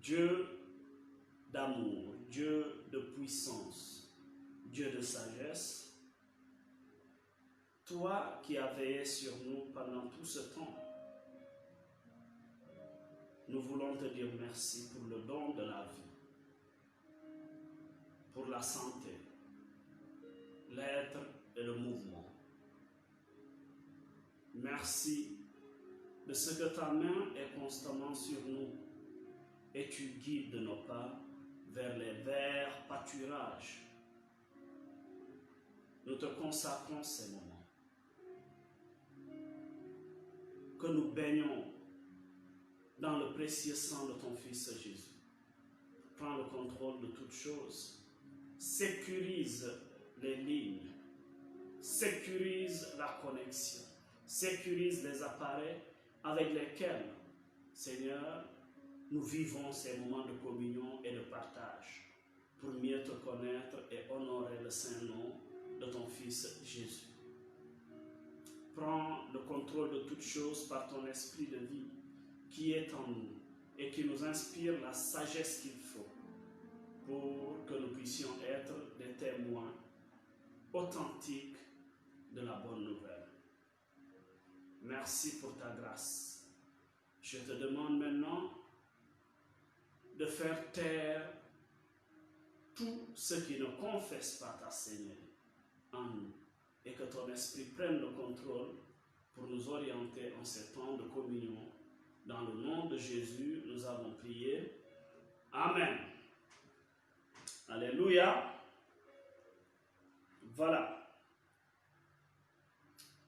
Dieu d'amour, Dieu de puissance, Dieu de sagesse, toi qui as veillé sur nous pendant tout ce temps, nous voulons te dire merci pour le don de la vie, pour la santé, l'être et le mouvement. Merci de ce que ta main est constamment sur nous et tu guides nos pas vers les verts pâturages. Nous te consacrons ces moments. Que nous baignons dans le précieux sang de ton Fils Jésus. Prends le contrôle de toutes choses. Sécurise les lignes. Sécurise la connexion. Sécurise les appareils avec lesquels, Seigneur, nous vivons ces moments de communion et de partage pour mieux te connaître et honorer le saint nom de ton Fils Jésus. Prends le contrôle de toutes choses par ton esprit de vie qui est en nous et qui nous inspire la sagesse qu'il faut pour que nous puissions être des témoins authentiques de la bonne nouvelle. Merci pour ta grâce. Je te demande maintenant de faire taire tout ce qui ne confesse pas ta Seigneurie en nous et que ton esprit prenne le contrôle pour nous orienter en ces temps de communion. Dans le nom de Jésus, nous avons prié. Amen. Alléluia. Voilà.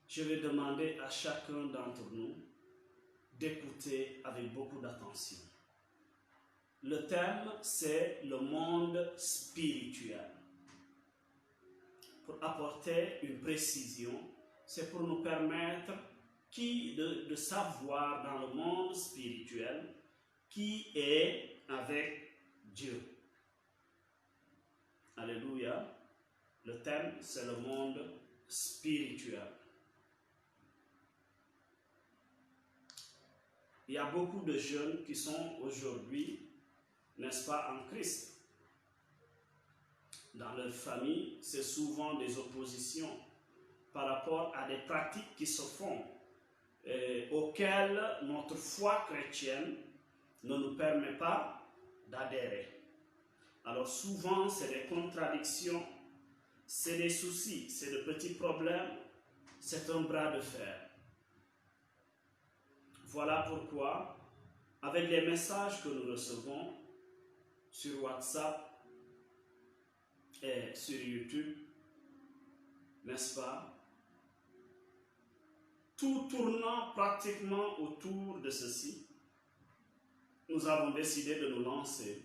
Je vais demander à chacun d'entre nous d'écouter avec beaucoup d'attention. Le thème, c'est le monde spirituel. Pour apporter une précision, c'est pour nous permettre de savoir dans le monde spirituel qui est avec Dieu. Alléluia. Le thème, c'est le monde spirituel. Il y a beaucoup de jeunes qui sont aujourd'hui, n'est-ce pas, en Christ. Dans leur famille, c'est souvent des oppositions par rapport à des pratiques qui se font, auxquelles notre foi chrétienne ne nous permet pas d'adhérer. Alors souvent, c'est des contradictions, c'est des soucis, c'est de petits problèmes, c'est un bras de fer. Voilà pourquoi, avec les messages que nous recevons sur WhatsApp et sur YouTube, n'est-ce pas, tout tournant pratiquement autour de ceci, nous avons décidé de nous lancer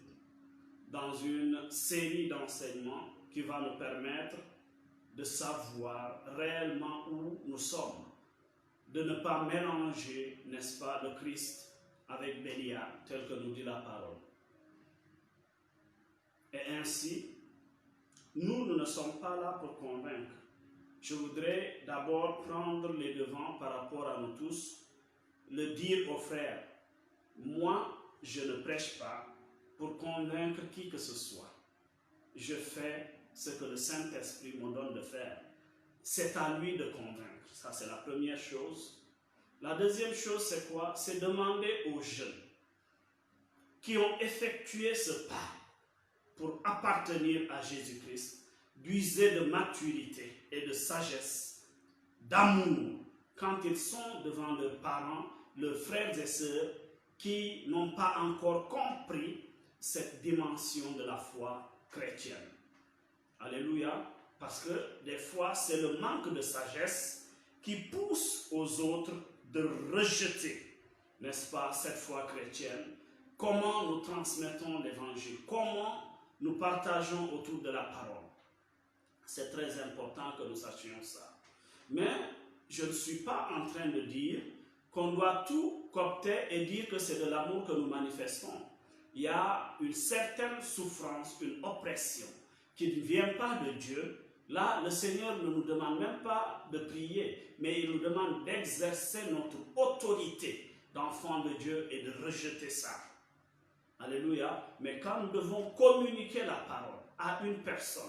dans une série d'enseignements qui va nous permettre de savoir réellement où nous sommes, de ne pas mélanger, n'est-ce pas, le Christ avec Bélial, tel que nous dit la parole. Et ainsi, nous ne sommes pas là pour convaincre. Je voudrais d'abord prendre les devants par rapport à nous tous, le dire aux frères. Moi, je ne prêche pas pour convaincre qui que ce soit. Je fais ce que le Saint-Esprit me donne de faire. C'est à lui de convaincre. Ça, c'est la première chose. La deuxième chose, c'est quoi? C'est demander aux jeunes qui ont effectué ce pas pour appartenir à Jésus-Christ, d'user de maturité et de sagesse, d'amour, quand ils sont devant leurs parents, leurs frères et sœurs, qui n'ont pas encore compris cette dimension de la foi chrétienne. Alléluia. Parce que des fois, c'est le manque de sagesse qui pousse aux autres de rejeter, n'est-ce pas, cette foi chrétienne. Comment nous transmettons l'évangile? Comment nous partageons autour de la parole? C'est très important que nous sachions ça. Mais je ne suis pas en train de dire qu'on doit tout coopter et dire que c'est de l'amour que nous manifestons. Il y a une certaine souffrance, une oppression qui ne vient pas de Dieu. Là, le Seigneur ne nous demande même pas de prier, mais il nous demande d'exercer notre autorité d'enfant de Dieu et de rejeter ça. Alléluia. Mais quand nous devons communiquer la parole à une personne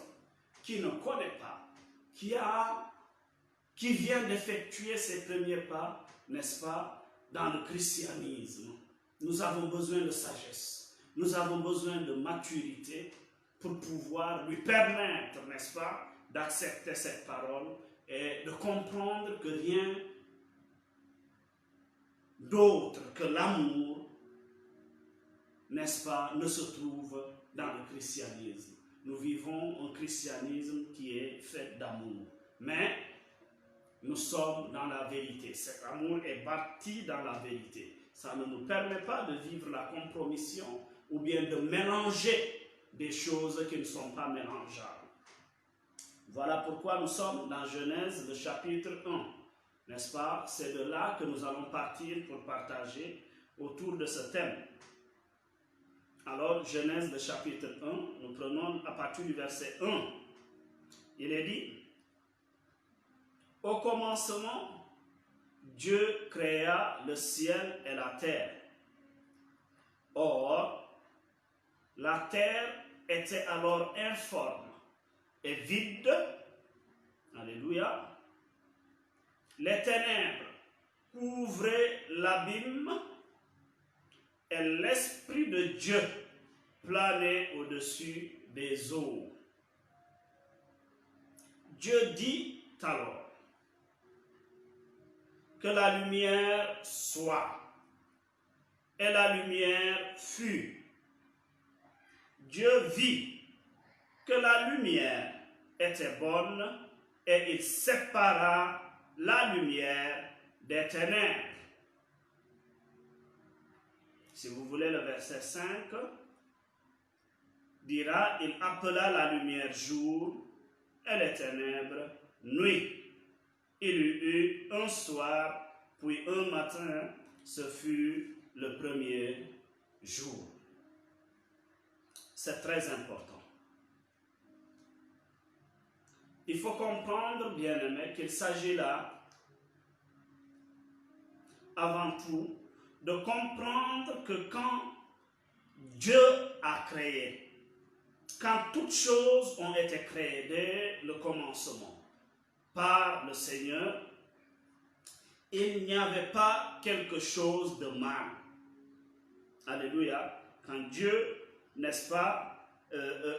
qui ne connaît pas, qui vient d'effectuer ses premiers pas, n'est-ce pas, dans le christianisme, nous avons besoin de sagesse, nous avons besoin de maturité pour pouvoir lui permettre, n'est-ce pas, d'accepter cette parole et de comprendre que rien d'autre que l'amour, n'est-ce pas, ne se trouve dans le christianisme. Nous vivons un christianisme qui est fait d'amour. Mais nous sommes dans la vérité. Cet amour est bâti dans la vérité. Ça ne nous permet pas de vivre la compromission ou bien de mélanger des choses qui ne sont pas mélangeables. Voilà pourquoi nous sommes dans Genèse, le chapitre 1. N'est-ce pas? C'est de là que nous allons partir pour partager autour de ce thème. Alors, Genèse, le chapitre 1, nous prenons à partir du verset 1. Il est dit: au commencement, Dieu créa le ciel et la terre. Or, la terre était alors informe et vide. Alléluia. Les ténèbres couvraient l'abîme et l'Esprit de Dieu planait au-dessus des eaux. Dieu dit alors que la lumière soit, et la lumière fut. Dieu vit que la lumière était bonne et il sépara la lumière des ténèbres. Si vous voulez, le verset 5 dira: il appela la lumière jour et les ténèbres nuit. Il y eut un soir, puis un matin, ce fut le premier jour. C'est très important. Il faut comprendre, bien-aimés, qu'il s'agit là, avant tout, de comprendre que quand Dieu a créé, quand toutes choses ont été créées dès le commencement par le Seigneur, il n'y avait pas quelque chose de mal. Alléluia. Quand Dieu, n'est-ce pas,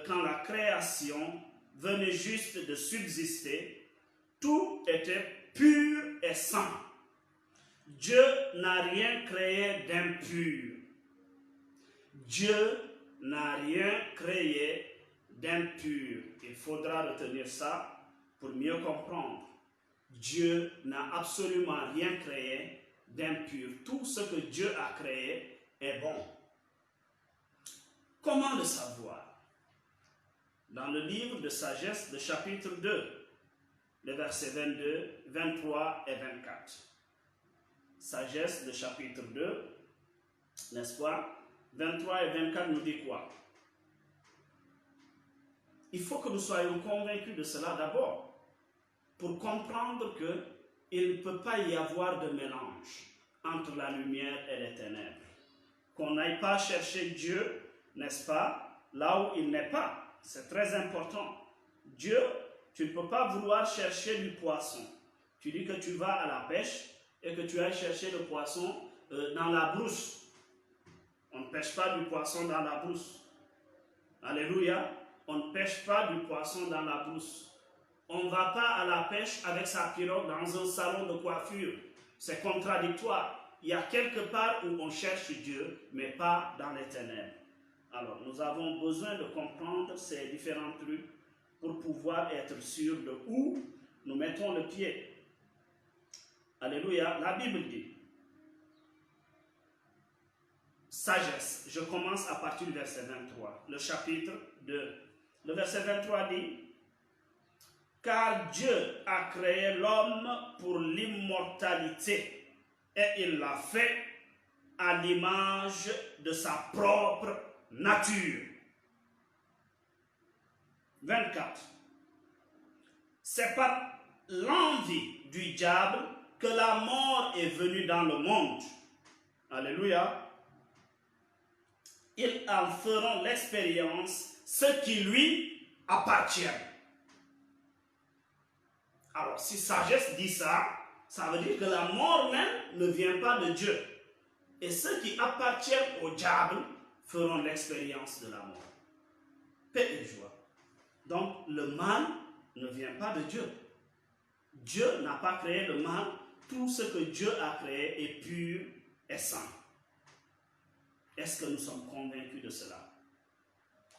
quand la création venait juste de subsister, tout était pur et saint. Dieu n'a rien créé d'impur. Dieu n'a rien créé d'impur. Il faudra retenir ça pour mieux comprendre. Dieu n'a absolument rien créé d'impur. Tout ce que Dieu a créé est bon. Comment le savoir? Dans le livre de Sagesse, le chapitre 2, les versets 22, 23 et 24. Sagesse, le chapitre 2, n'est-ce pas? 23 et 24 nous dit quoi? Il faut que nous soyons convaincus de cela d'abord, pour comprendre qu'il ne peut pas y avoir de mélange entre la lumière et les ténèbres. Qu'on n'aille pas chercher Dieu, n'est-ce pas, là où il n'est pas. C'est très important. Dieu, tu ne peux pas vouloir chercher du poisson. Tu dis que tu vas à la pêche et que tu ailles chercher le poisson dans la brousse. On ne pêche pas du poisson dans la brousse. Alléluia. On ne pêche pas du poisson dans la brousse. On ne va pas à la pêche avec sa pirogue dans un salon de coiffure. C'est contradictoire. Il y a quelque part où on cherche Dieu, mais pas dans les ténèbres. Alors, nous avons besoin de comprendre ces différents trucs pour pouvoir être sûrs de où nous mettons le pied. Alléluia. La Bible dit, sagesse. Je commence à partir du verset 23, le chapitre 2. Le verset 23 dit, car Dieu a créé l'homme pour l'immortalité et il l'a fait à l'image de sa propre nature. 24. C'est par l'envie du diable que la mort est venue dans le monde. Alléluia. ils en feront l'expérience, ce qui lui appartient. Alors, si sagesse dit ça, ça veut dire que la mort même ne vient pas de Dieu. Et ceux qui appartiennent au diable feront l'expérience de la mort. Paix et joie. Donc, le mal ne vient pas de Dieu. Dieu n'a pas créé le mal. Tout ce que Dieu a créé est pur et saint. Est-ce que nous sommes convaincus de cela?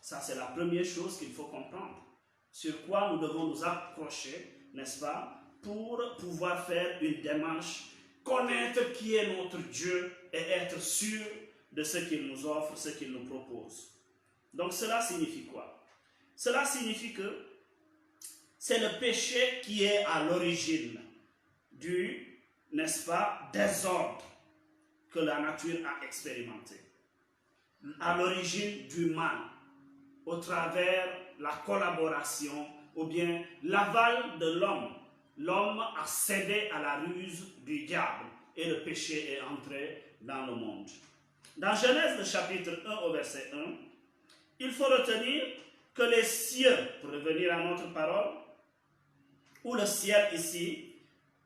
Ça, c'est la première chose qu'il faut comprendre. Sur quoi nous devons nous accrocher, n'est-ce pas, pour pouvoir faire une démarche, connaître qui est notre Dieu et être sûr de ce qu'il nous offre, ce qu'il nous propose. Donc cela signifie quoi? Cela signifie que c'est le péché qui est à l'origine du, n'est-ce pas, désordre que la nature a expérimenté. À l'origine du mal, au travers la collaboration ou bien l'aval de l'homme. L'homme a cédé à la ruse du diable et le péché est entré dans le monde. Dans Genèse, le chapitre 1 au verset 1, il faut retenir que les cieux, pour revenir à notre parole, ou le ciel ici,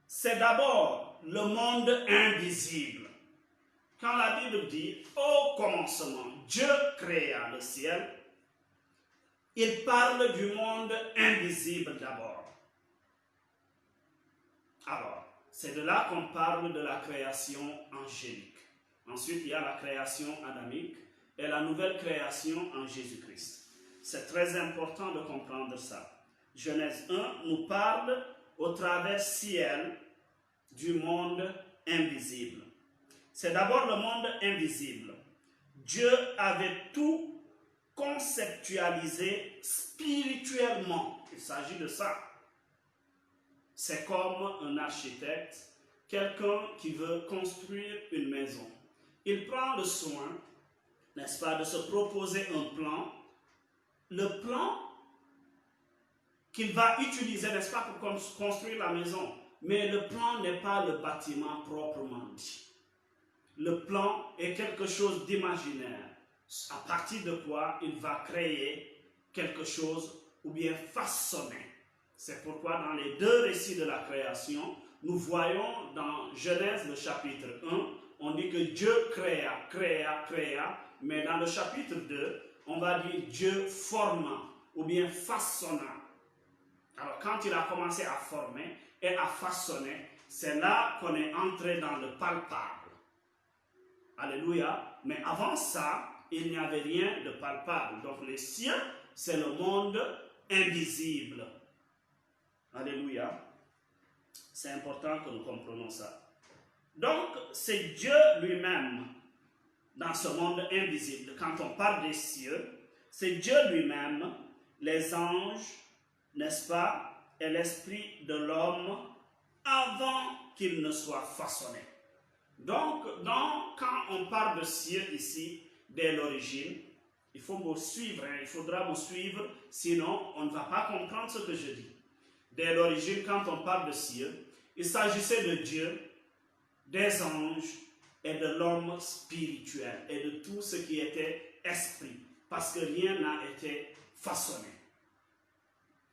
c'est d'abord le monde invisible. Quand la Bible dit « Au commencement, Dieu créa le ciel », il parle du monde invisible d'abord. Alors, c'est de là qu'on parle de la création angélique. Ensuite, il y a la création adamique et la nouvelle création en Jésus-Christ. C'est très important de comprendre ça. Genèse 1 nous parle au travers ciel du monde invisible. C'est d'abord le monde invisible. Dieu avait tout conceptualisé spirituellement. Il s'agit de ça. C'est comme un architecte, quelqu'un qui veut construire une maison. Il prend le soin, n'est-ce pas, de se proposer un plan. Le plan qu'il va utiliser, n'est-ce pas, pour construire la maison. Mais le plan n'est pas le bâtiment proprement dit. Le plan est quelque chose d'imaginaire. À partir de quoi il va créer quelque chose ou bien façonner. C'est pourquoi dans les deux récits de la création, nous voyons dans Genèse le chapitre 1, on dit que Dieu créa, mais dans le chapitre 2, on va dire Dieu forma ou bien façonna. Alors quand il a commencé à former et à façonner, c'est là qu'on est entré dans le palpable. Alléluia. Mais avant ça, il n'y avait rien de palpable. Donc les cieux, c'est le monde invisible. Alléluia. C'est important que nous comprenions ça. Donc, c'est Dieu lui-même dans ce monde invisible. Quand on parle des cieux, c'est Dieu lui-même, les anges, n'est-ce pas, et l'esprit de l'homme avant qu'il ne soit façonné. Donc, quand on parle de cieux ici, dès l'origine, il faut me suivre, il faudra me suivre, sinon on ne va pas comprendre ce que je dis. Dès l'origine, quand on parle de cieux, il s'agissait de Dieu, des anges et de l'homme spirituel et de tout ce qui était esprit, parce que rien n'a été façonné.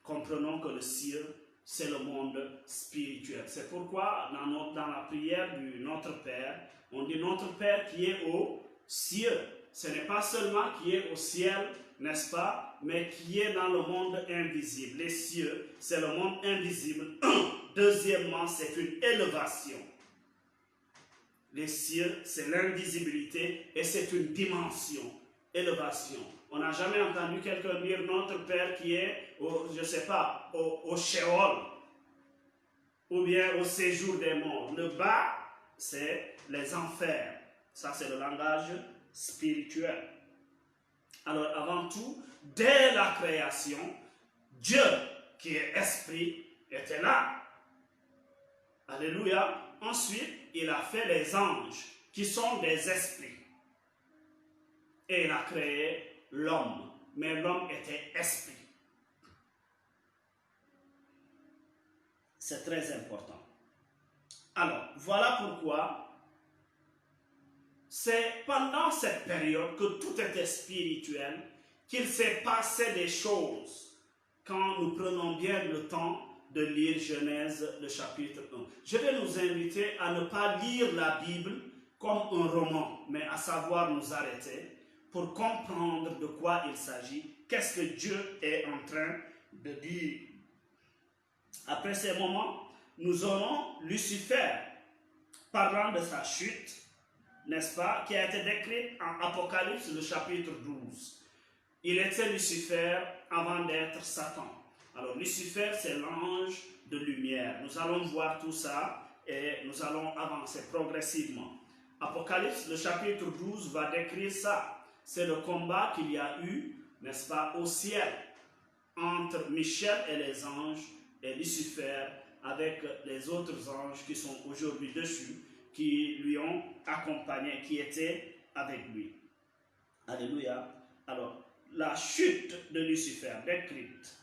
Comprenons que le ciel, c'est le monde spirituel. C'est pourquoi dans la prière du Notre Père, on dit Notre Père qui est au ciel. Ce n'est pas seulement qui est au ciel, n'est-ce pas, mais qui est dans le monde invisible. Les cieux, c'est le monde invisible. Deuxièmement, c'est une élévation. Les cieux, c'est l'invisibilité et c'est une dimension, élévation. On n'a jamais entendu quelqu'un dire Notre Père qui est, je ne sais pas, au Sheol ou bien au séjour des morts. Le bas, c'est les enfers. Ça, c'est le langage spirituel. Alors, avant tout, dès la création, Dieu, qui est esprit, était là. Alléluia. Ensuite, il a fait les anges, qui sont des esprits. Et il a créé l'homme. Mais l'homme était esprit. C'est très important. Alors, voilà pourquoi c'est pendant cette période que tout était spirituel, qu'il s'est passé des choses quand nous prenons bien le temps de lire Genèse, le chapitre 1. Je vais nous inviter à ne pas lire la Bible comme un roman, mais à savoir nous arrêter pour comprendre de quoi il s'agit, qu'est-ce que Dieu est en train de dire. Après ces moments, nous aurons Lucifer parlant de sa chute, n'est-ce pas, qui a été décrite en Apocalypse, le chapitre 12. Il était Lucifer avant d'être Satan. Alors Lucifer, c'est l'ange de lumière. Nous allons voir tout ça et nous allons avancer progressivement. Apocalypse, le chapitre 12, va décrire ça. C'est le combat qu'il y a eu, n'est-ce pas, au ciel, entre Michel et les anges et Lucifer avec les autres anges qui sont aujourd'hui dessus, qui lui ont accompagné, qui étaient avec lui. Alléluia. Alors, la chute de Lucifer décrite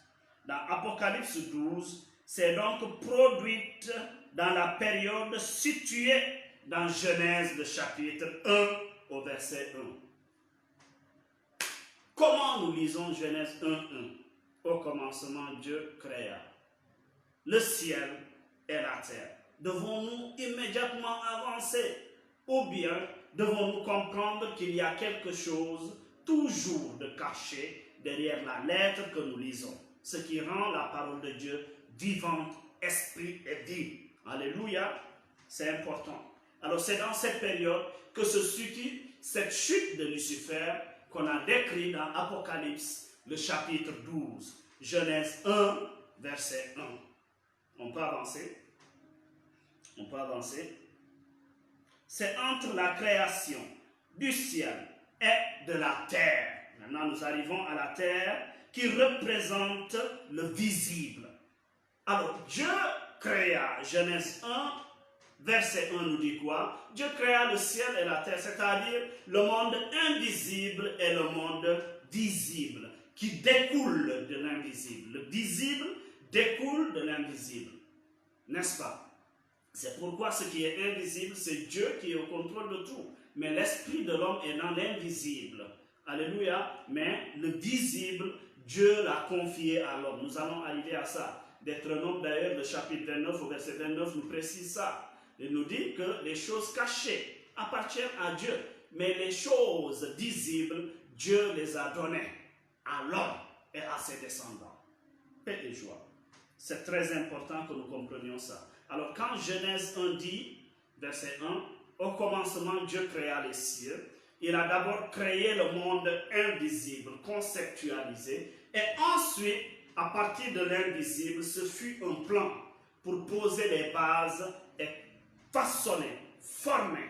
dans Apocalypse 12, c'est donc produite dans la période située dans Genèse, le chapitre 1 au verset 1. Comment nous lisons Genèse 1, 1? Au commencement, Dieu créa le ciel et la terre. Devons-nous immédiatement avancer ou bien devons-nous comprendre qu'il y a quelque chose toujours de caché derrière la lettre que nous lisons, ce qui rend la parole de Dieu vivante, esprit et vie. Alléluia, c'est important. Alors c'est dans cette période que se situe cette chute de Lucifer qu'on a décrit dans Apocalypse, le chapitre 12, Genèse 1, verset 1. On peut avancer. On peut avancer. C'est entre la création du ciel et de la terre. Maintenant, nous arrivons à la terre qui représente le visible. Alors, Dieu créa, Genèse 1, verset 1 nous dit quoi? Dieu créa le ciel et la terre, c'est-à-dire le monde invisible et le monde visible, qui découle de l'invisible. Le visible découle de l'invisible, n'est-ce pas? C'est pourquoi ce qui est invisible, c'est Dieu qui est au contrôle de tout. Mais l'esprit de l'homme est dans l'invisible. Alléluia. Mais le visible, Dieu l'a confié à l'homme. Nous allons arriver à ça. Deutéronome d'ailleurs, le chapitre 29 au verset 29 nous précise ça. Il nous dit que les choses cachées appartiennent à Dieu. Mais les choses visibles, Dieu les a données à l'homme et à ses descendants. Paix et joie. C'est très important que nous comprenions ça. Alors quand Genèse 1 dit, verset 1, au commencement Dieu créa les cieux, il a d'abord créé le monde invisible, conceptualisé, et ensuite, à partir de l'invisible, ce fut un plan pour poser les bases et façonner, former,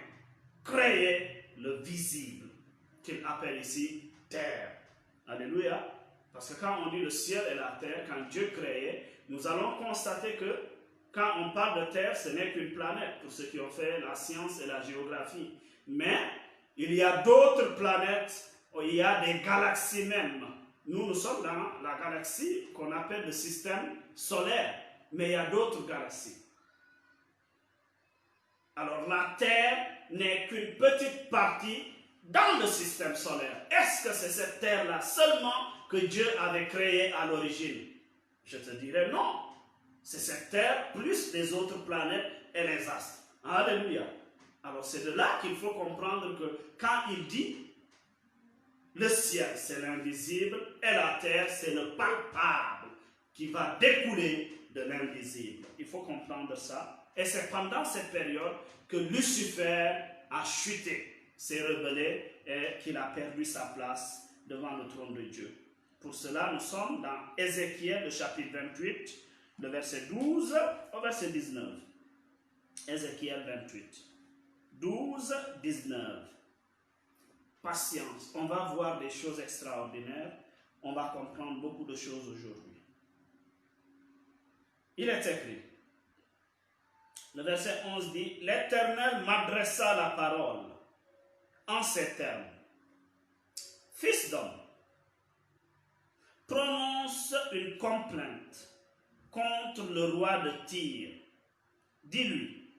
créer le visible, qu'il appelle ici terre. Alléluia. Parce que quand on dit le ciel et la terre, quand Dieu créait, nous allons constater que quand on parle de terre, ce n'est qu'une planète, pour ceux qui ont fait la science et la géographie. Mais il y a d'autres planètes, il y a des galaxies même. Nous sommes dans la galaxie qu'on appelle le système solaire, mais il y a d'autres galaxies. Alors la Terre n'est qu'une petite partie dans le système solaire. Est-ce que c'est cette Terre-là seulement que Dieu avait créée à l'origine? Je te dirais non. C'est cette Terre plus les autres planètes et les astres. Alléluia. Alors c'est de là qu'il faut comprendre que quand il dit le ciel c'est l'invisible et la terre c'est le palpable qui va découler de l'invisible. Il faut comprendre ça. Et c'est pendant cette période que Lucifer a chuté, s'est rebellé et qu'il a perdu sa place devant le trône de Dieu. Pour cela, nous sommes dans Ézéchiel, le chapitre 28, le verset 12 au verset 19. Ézéchiel 28, 12, 19. Patience, on va voir des choses extraordinaires, on va comprendre beaucoup de choses aujourd'hui. Il est écrit, le verset 11 dit, l'Éternel m'adressa la parole en ces termes. Fils d'homme, prononce une complainte contre le roi de Tyr. Dis-lui,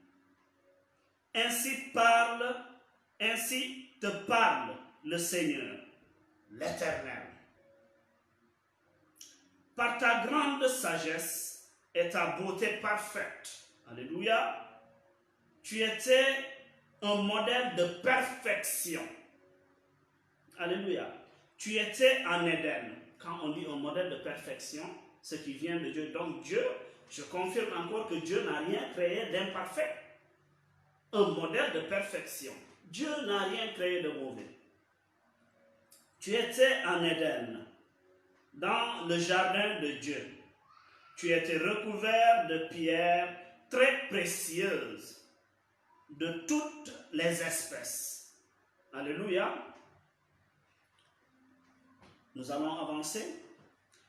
ainsi parle Ainsi te parle le Seigneur, l'Éternel. Par ta grande sagesse et ta beauté parfaite, alléluia, tu étais un modèle de perfection. Alléluia. Tu étais en Éden. Quand on dit un modèle de perfection, ce qui vient de Dieu. Donc Dieu, je confirme encore que Dieu n'a rien créé d'imparfait. Un modèle de perfection. Dieu n'a rien créé de mauvais. Tu étais en Éden, dans le jardin de Dieu. Tu étais recouvert de pierres très précieuses, de toutes les espèces. Alléluia. Nous allons avancer.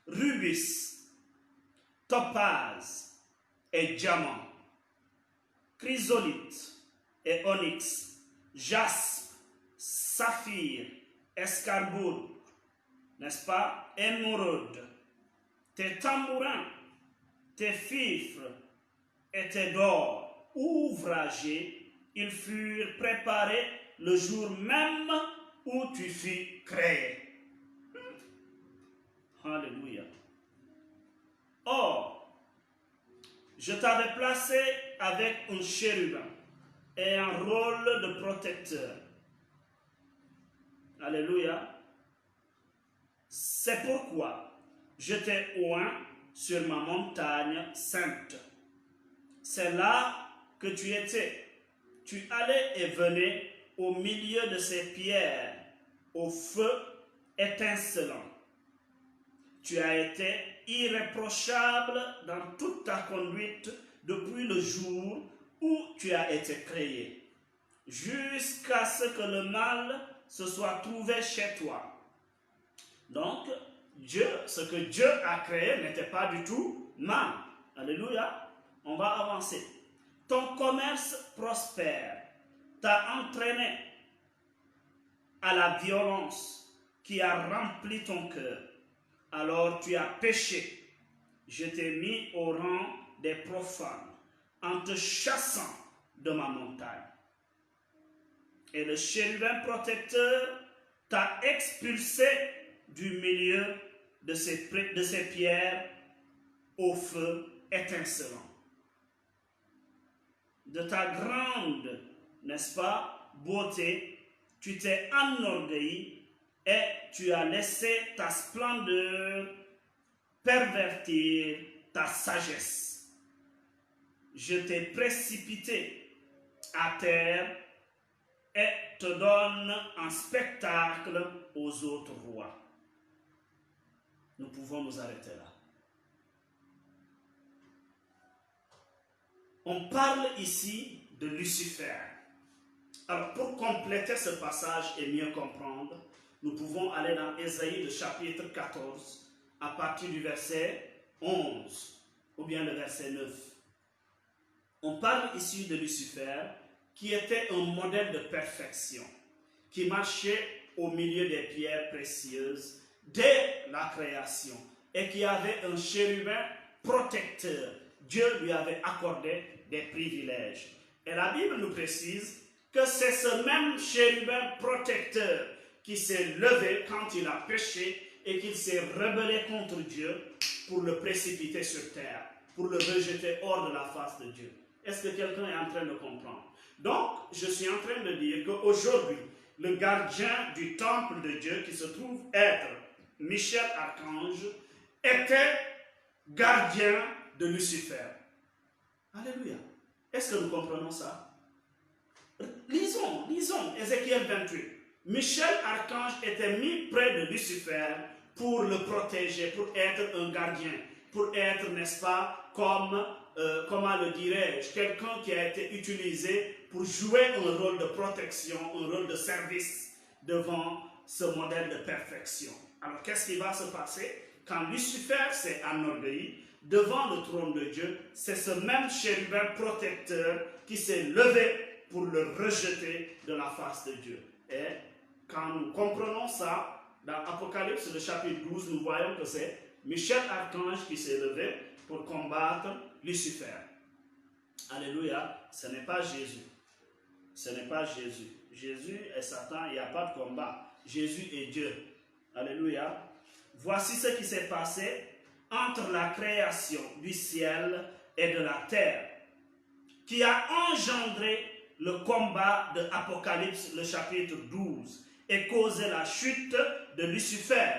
Rubis, topaz et diamant, chrysolite et onyx, jaspe, saphir, escarboucle, n'est-ce pas, émeraude, tes tambourins, tes fifres et tes d'or ouvragés, ils furent préparés le jour même où tu fus créé. Alléluia. Or, je t'avais placé avec un chérubin et un rôle de protecteur. Alléluia. C'est pourquoi je t'ai oint sur ma montagne sainte. C'est là que tu étais. Tu allais et venais au milieu de ces pierres, au feu étincelant. Tu as été irréprochable dans toute ta conduite depuis le jour où tu as été créé, jusqu'à ce que le mal se soit trouvé chez toi. Donc, ce que Dieu a créé n'était pas du tout mal. Alléluia. On va avancer. Ton commerce prospère, t'a entraîné à la violence qui a rempli ton cœur. Alors tu as péché. Je t'ai mis au rang des profanes en te chassant de ma montagne. Et le chérubin protecteur t'a expulsé du milieu de ces pierres au feu étincelant. De ta grande, n'est-ce pas, beauté, tu t'es enorgueilli et tu as laissé ta splendeur pervertir ta sagesse. Je t'ai précipité à terre et te donne en spectacle aux autres rois. Nous pouvons nous arrêter là. On parle ici de Lucifer. Alors, pour compléter ce passage et mieux comprendre, nous pouvons aller dans Ésaïe, le chapitre 14, à partir du verset 11, ou bien le verset 9. On parle ici de Lucifer, qui était un modèle de perfection, qui marchait au milieu des pierres précieuses dès la création, et qui avait un chérubin protecteur. Dieu lui avait accordé des privilèges. Et la Bible nous précise que c'est ce même chérubin protecteur qui s'est levé quand il a péché et qu'il s'est rebellé contre Dieu pour le précipiter sur terre, pour le rejeter hors de la face de Dieu. Est-ce que quelqu'un est en train de comprendre? Donc, je suis en train de dire qu'aujourd'hui, le gardien du temple de Dieu, qui se trouve être Michel Archange, était gardien de Lucifer. Alléluia. Est-ce que nous comprenons ça? Lisons Ézéchiel 28. Michel Archange était mis près de Lucifer pour le protéger, pour être un gardien, pour être, n'est-ce pas, comme, comment le dirais-je, quelqu'un qui a été utilisé pour jouer un rôle de protection, un rôle de service devant ce modèle de perfection. Alors, qu'est-ce qui va se passer? Quand Lucifer s'est enorgueilli devant le trône de Dieu, c'est ce même chérubin protecteur qui s'est levé pour le rejeter de la face de Dieu. Et quand nous comprenons ça, dans Apocalypse, le chapitre 12, nous voyons que c'est Michel Archange qui s'est levé pour combattre Lucifer. Alléluia, ce n'est pas Jésus. Ce n'est pas Jésus. Jésus et Satan, il n'y a pas de combat. Jésus est Dieu. Alléluia. Voici ce qui s'est passé entre la création du ciel et de la terre, qui a engendré le combat de Apocalypse, le chapitre 12, et causé la chute de Lucifer.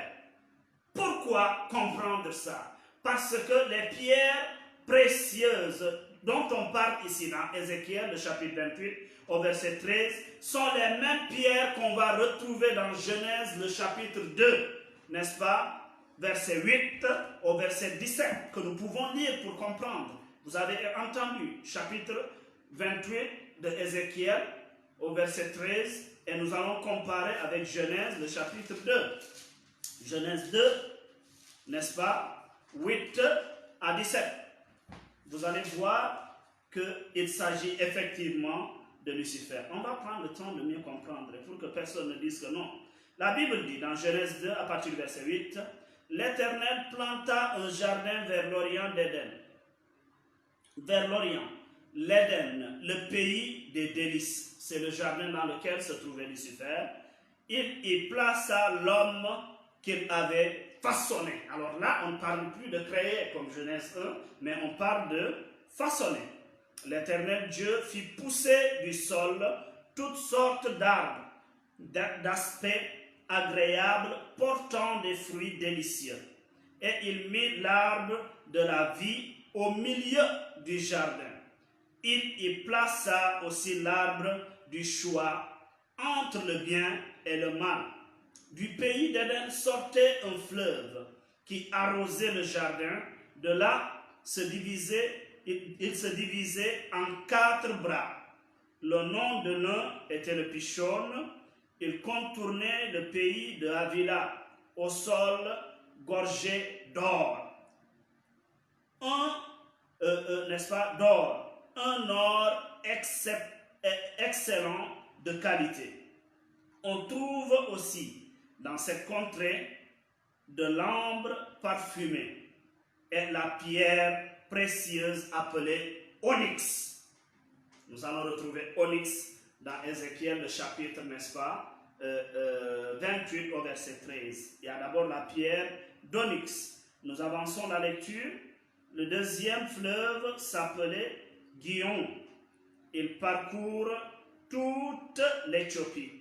Pourquoi comprendre ça? Parce que les pierres précieuses dont on parle ici dans Ézéchiel, le chapitre 28, au verset 13, sont les mêmes pierres qu'on va retrouver dans Genèse, le chapitre 2, n'est-ce pas? Verset 8 au verset 17, que nous pouvons lire pour comprendre. Vous avez entendu, chapitre 28 de Ézéchiel, au verset 13, et nous allons comparer avec Genèse, le chapitre 2. Genèse 2, n'est-ce pas? 8 à 17. Vous allez voir qu'il s'agit effectivement de Lucifer. On va prendre le temps de mieux comprendre pour que personne ne dise que non. La Bible dit dans Genèse 2, à partir du verset 8, « L'Éternel planta un jardin vers l'Orient d'Éden. » Vers l'Orient. L'Éden, le pays des délices. C'est le jardin dans lequel se trouvait Lucifer. Il y plaça l'homme qu'il avait façonné. Alors là, on ne parle plus de créer comme Genèse 1, mais on parle de façonner. L'Éternel Dieu fit pousser du sol toutes sortes d'arbres, d'aspect agréable, portant des fruits délicieux. Et il mit l'arbre de la vie au milieu du jardin. Il y plaça aussi l'arbre du choix entre le bien et le mal. Du pays d'Éden sortait un fleuve qui arrosait le jardin. De là, il se divisait en 4 bras. Le nom de l'un était le Pishon. Il contournait le pays de Havila au sol gorgé d'or. N'est-ce pas, d'or. Un or excellent de qualité. On trouve aussi dans cette contrée de l'ambre parfumé et la pierre précieuse appelée onyx. Nous allons retrouver onyx dans Ézéchiel, le chapitre, n'est-ce pas, 28 au verset 13. Il y a d'abord la pierre d'onyx. Nous avançons la lecture. Le deuxième fleuve s'appelait Gihon. Il parcourt toute l'Éthiopie.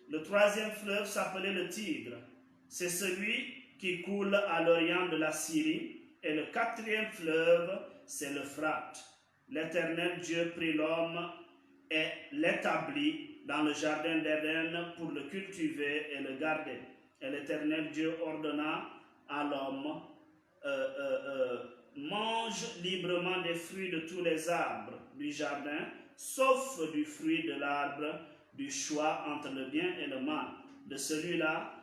Le troisième fleuve s'appelait le Tigre. C'est celui qui coule à l'orient de la Syrie. Et le quatrième fleuve, c'est l'Euphrate. L'Éternel Dieu prit l'homme et l'établit dans le jardin d'Éden pour le cultiver et le garder. Et l'Éternel Dieu ordonna à l'homme, mange librement des fruits de tous les arbres du jardin, sauf du fruit de l'arbre du choix entre le bien et le mal. De celui-là,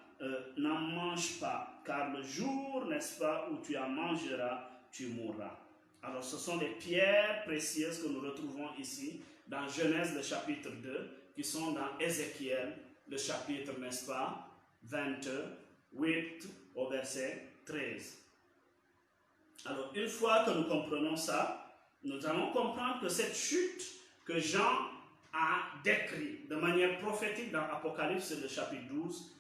n'en mange pas, car le jour, n'est-ce pas, où tu en mangeras, tu mourras. Alors, ce sont des pierres précieuses que nous retrouvons ici dans Genèse, le chapitre 2, qui sont dans Ézéchiel, le chapitre, n'est-ce pas, 28 au verset 13. Alors, une fois que nous comprenons ça, nous allons comprendre que cette chute que Jean a décrite de manière prophétique dans Apocalypse, le chapitre 12,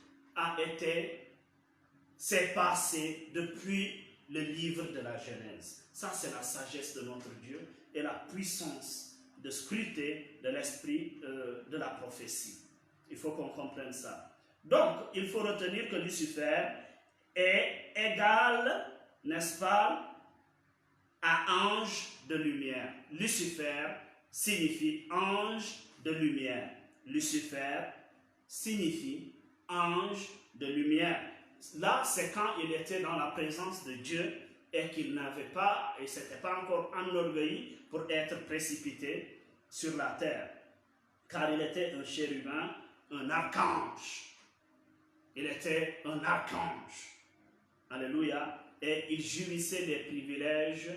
s'est passé depuis le livre de la Genèse. Ça, c'est la sagesse de notre Dieu et la puissance de scruter de l'esprit de la prophétie. Il faut qu'on comprenne ça. Donc, il faut retenir que Lucifer est égal, n'est-ce pas, à ange de lumière. Lucifer signifie ange de lumière. Lucifer signifie ange de lumière. Là, c'est quand il était dans la présence de Dieu et qu'il n'avait pas, et s'était pas encore enorgueilli pour être précipité sur la terre. Car il était un chérubin, un archange. Il était un archange. Alléluia. Et il jouissait des privilèges,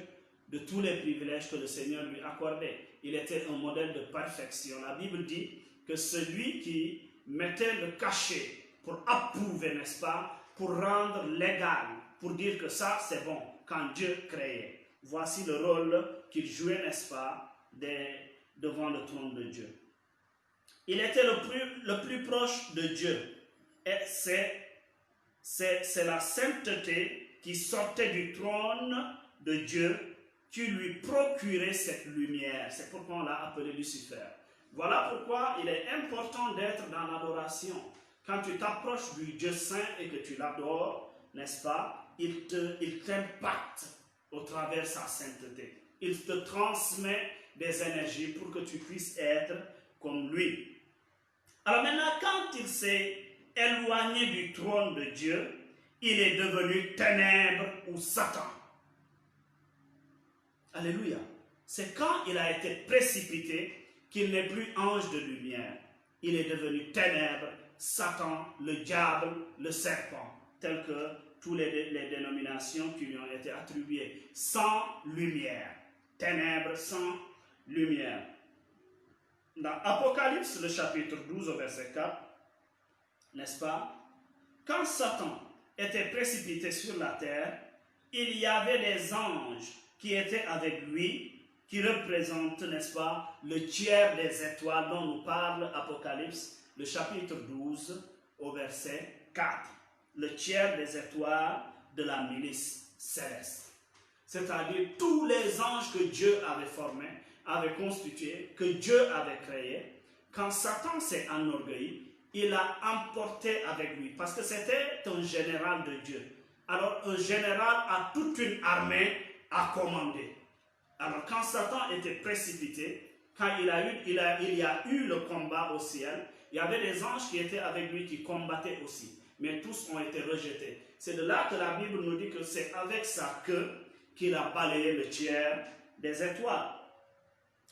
de tous les privilèges que le Seigneur lui accordait. Il était un modèle de perfection. La Bible dit que celui qui mettait le cachet pour approuver, n'est-ce pas, pour rendre légal, pour dire que ça c'est bon, quand Dieu créait. Voici le rôle qu'il jouait, n'est-ce pas, devant le trône de Dieu. Il était le plus proche de Dieu. Et c'est la sainteté qui sortait du trône de Dieu qui lui procurait cette lumière. C'est pourquoi on l'a appelé Lucifer. Voilà pourquoi il est important d'être dans l'adoration. Quand tu t'approches du Dieu saint et que tu l'adores, n'est-ce pas, il t'impacte au travers de sa sainteté. Il te transmet des énergies pour que tu puisses être comme lui. Alors maintenant, quand il s'est éloigné du trône de Dieu, il est devenu ténèbres ou Satan. Alléluia. C'est quand il a été précipité qu'il n'est plus ange de lumière. Il est devenu ténèbres, Satan, le diable, le serpent, tel que toutes les dénominations qui lui ont été attribuées. Sans lumière. Ténèbres sans lumière. Dans Apocalypse, le chapitre 12 au verset 4, n'est-ce pas? Quand Satan était précipité sur la terre, il y avait des anges qui étaient avec lui, qui représentent, n'est-ce pas, le tiers des étoiles dont nous parle Apocalypse, le chapitre 12 au verset 4. Le tiers des étoiles de la milice céleste. C'est-à-dire tous les anges que Dieu avait formés, avait constitué, que Dieu avait créé. Quand Satan s'est enorgueilli, il a emporté avec lui, parce que c'était un général de Dieu. Alors un général a toute une armée à commander. Alors quand Satan était précipité, quand il y a eu le combat au ciel, il y avait des anges qui étaient avec lui qui combattaient aussi, mais tous ont été rejetés. C'est de là que la Bible nous dit que c'est avec sa queue qu'il a balayé le tiers des étoiles.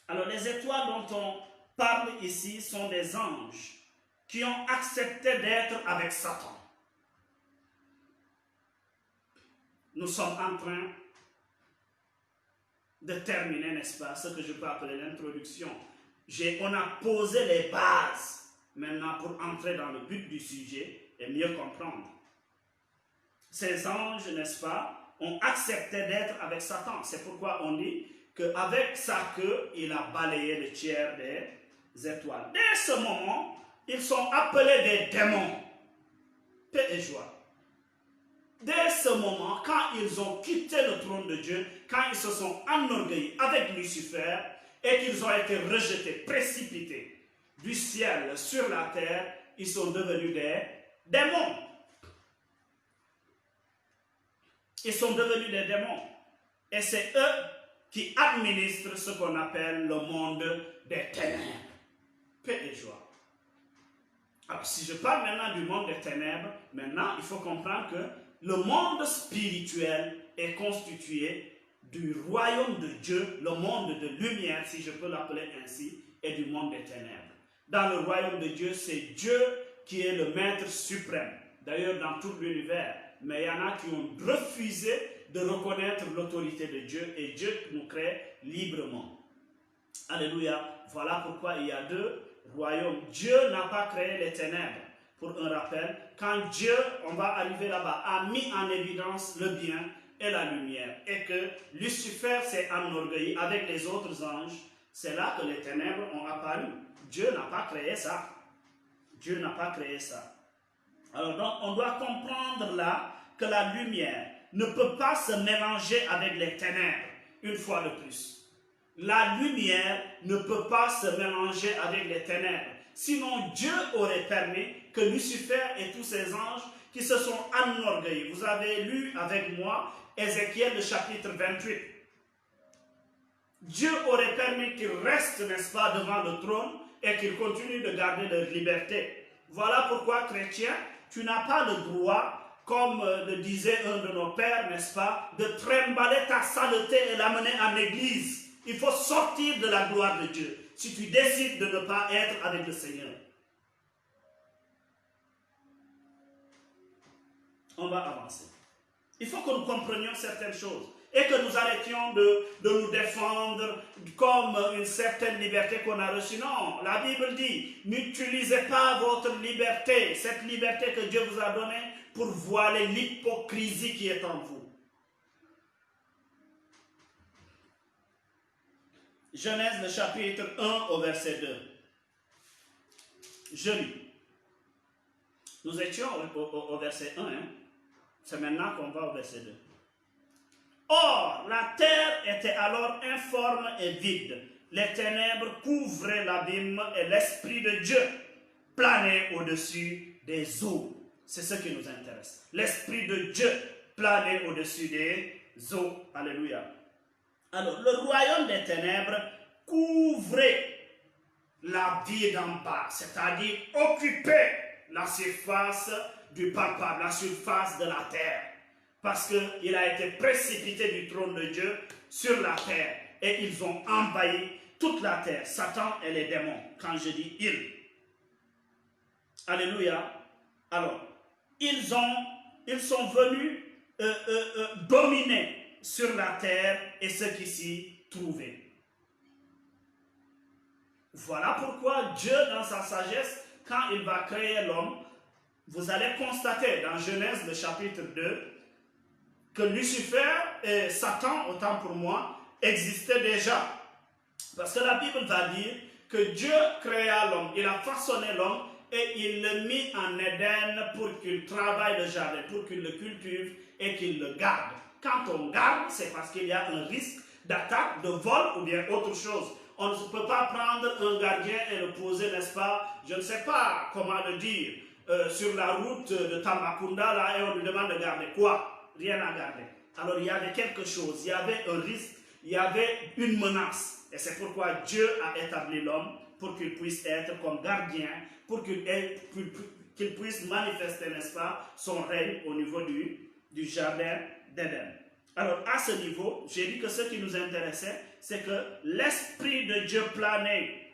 Alors les étoiles dont on parle ici sont des anges qui ont accepté d'être avec Satan. Nous sommes en train de terminer, n'est-ce pas, ce que je peux appeler l'introduction. On a posé les bases maintenant pour entrer dans le but du sujet et mieux comprendre. Ces anges, n'est-ce pas, ont accepté d'être avec Satan. C'est pourquoi on dit qu'avec sa queue, il a balayé le tiers des étoiles. Dès ce moment, ils sont appelés des démons. Paix et joie. Dès ce moment, quand ils ont quitté le trône de Dieu, quand ils se sont enorgueillis avec Lucifer et qu'ils ont été rejetés, précipités du ciel sur la terre, ils sont devenus des démons. Ils sont devenus des démons. Et c'est eux qui administrent ce qu'on appelle le monde des ténèbres. Paix et joie. Alors, si je parle maintenant du monde des ténèbres, maintenant, il faut comprendre que le monde spirituel est constitué du royaume de Dieu, le monde de lumière, si je peux l'appeler ainsi, et du monde des ténèbres. Dans le royaume de Dieu, c'est Dieu qui est le maître suprême, d'ailleurs dans tout l'univers. Mais il y en a qui ont refusé de reconnaître l'autorité de Dieu, et Dieu nous crée librement. Alléluia. Voilà pourquoi il y a deux royaumes. Dieu n'a pas créé les ténèbres. Pour un rappel, quand Dieu, on va arriver là-bas, a mis en évidence le bien et la lumière, et que Lucifer s'est enorgueilli avec les autres anges, c'est là que les ténèbres ont apparu. Dieu n'a pas créé ça. Dieu n'a pas créé ça. Alors donc, on doit comprendre là que la lumière ne peut pas se mélanger avec les ténèbres, une fois de plus. La lumière ne peut pas se mélanger avec les ténèbres. Sinon, Dieu aurait permis que Lucifer et tous ses anges qui se sont enorgueillis. Vous avez lu avec moi Ézéchiel, le chapitre 28. Dieu aurait permis qu'ils restent, n'est-ce pas, devant le trône et qu'ils continuent de garder leur liberté. Voilà pourquoi, chrétien, tu n'as pas le droit, comme le disait un de nos pères, n'est-ce pas, de trimballer ta saleté et l'amener en église. Il faut sortir de la gloire de Dieu si tu décides de ne pas être avec le Seigneur. On va avancer. Il faut que nous comprenions certaines choses et que nous arrêtions de nous défendre comme une certaine liberté qu'on a reçue. Non, la Bible dit, n'utilisez pas votre liberté, cette liberté que Dieu vous a donnée, pour voiler l'hypocrisie qui est en vous. Genèse, le chapitre 1 au verset 2. Je lis. Nous étions au verset 1, hein? C'est maintenant qu'on va au verset 2. Or, la terre était alors informe et vide. Les ténèbres couvraient l'abîme et l'Esprit de Dieu planait au-dessus des eaux. C'est ce qui nous intéresse. L'Esprit de Dieu planait au-dessus des eaux. Alléluia. Alors, le royaume des ténèbres couvrait la vie d'en bas, c'est-à-dire occupait la surface du palpable, la surface de la terre. Parce qu'il a été précipité du trône de Dieu sur la terre. Et ils ont envahi toute la terre, Satan et les démons. Quand je dis ils. Alléluia. Alors, ils sont venus dominer sur la terre et ce qui s'y trouvait. Voilà pourquoi Dieu, dans sa sagesse, quand il va créer l'homme, vous allez constater dans Genèse, le chapitre 2, que Lucifer et Satan, autant pour moi, existaient déjà. Parce que la Bible va dire que Dieu créa l'homme, il a façonné l'homme et il le mit en Éden pour qu'il travaille le jardin, pour qu'il le cultive et qu'il le garde. Quand on garde, c'est parce qu'il y a un risque d'attaque, de vol ou bien autre chose. On ne peut pas prendre un gardien et le poser, n'est-ce pas, je ne sais pas comment le dire, sur la route de Tambacounda, là, et on lui demande de garder quoi? Rien à garder. Alors il y avait quelque chose, il y avait un risque, il y avait une menace. Et c'est pourquoi Dieu a établi l'homme pour qu'il puisse être comme gardien, pour qu'il puisse manifester, n'est-ce pas, son règne au niveau du jardin d'Éden. Alors à ce niveau, j'ai dit que ce qui nous intéressait, c'est que l'Esprit de Dieu planait.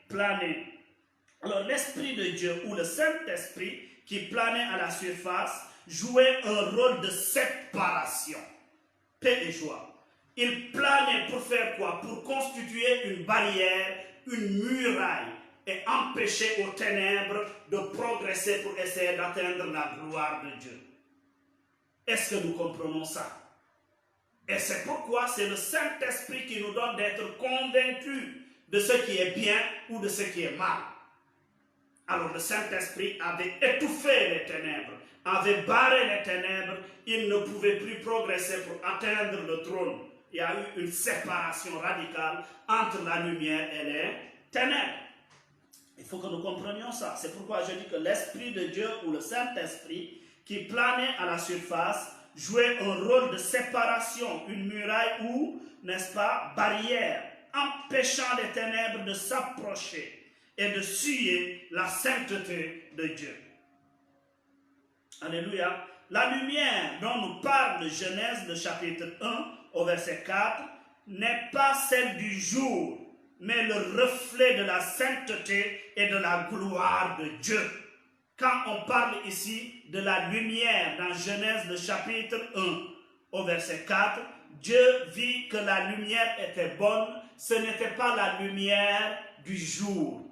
Alors l'Esprit de Dieu ou le Saint-Esprit qui planait à la surface jouait un rôle de séparation. Paix et joie. Il planait pour faire quoi? Pour constituer une barrière, une muraille et empêcher aux ténèbres de progresser pour essayer d'atteindre la gloire de Dieu. Est-ce que nous comprenons ça? Et c'est pourquoi c'est le Saint-Esprit qui nous donne d'être convaincus de ce qui est bien ou de ce qui est mal. Alors le Saint-Esprit avait étouffé les ténèbres, avait barré les ténèbres, il ne pouvait plus progresser pour atteindre le trône. Il y a eu une séparation radicale entre la lumière et les ténèbres. Il faut que nous comprenions ça. C'est pourquoi je dis que l'Esprit de Dieu ou le Saint-Esprit qui planait à la surface jouait un rôle de séparation, une muraille ou, n'est-ce pas, barrière, empêchant les ténèbres de s'approcher et de suyer la sainteté de Dieu. Alléluia. La lumière dont nous parle Genèse, le chapitre 1, au verset 4, n'est pas celle du jour, mais le reflet de la sainteté et de la gloire de Dieu. Quand on parle ici de la lumière dans Genèse, le chapitre 1, au verset 4, Dieu vit que la lumière était bonne, ce n'était pas la lumière du jour.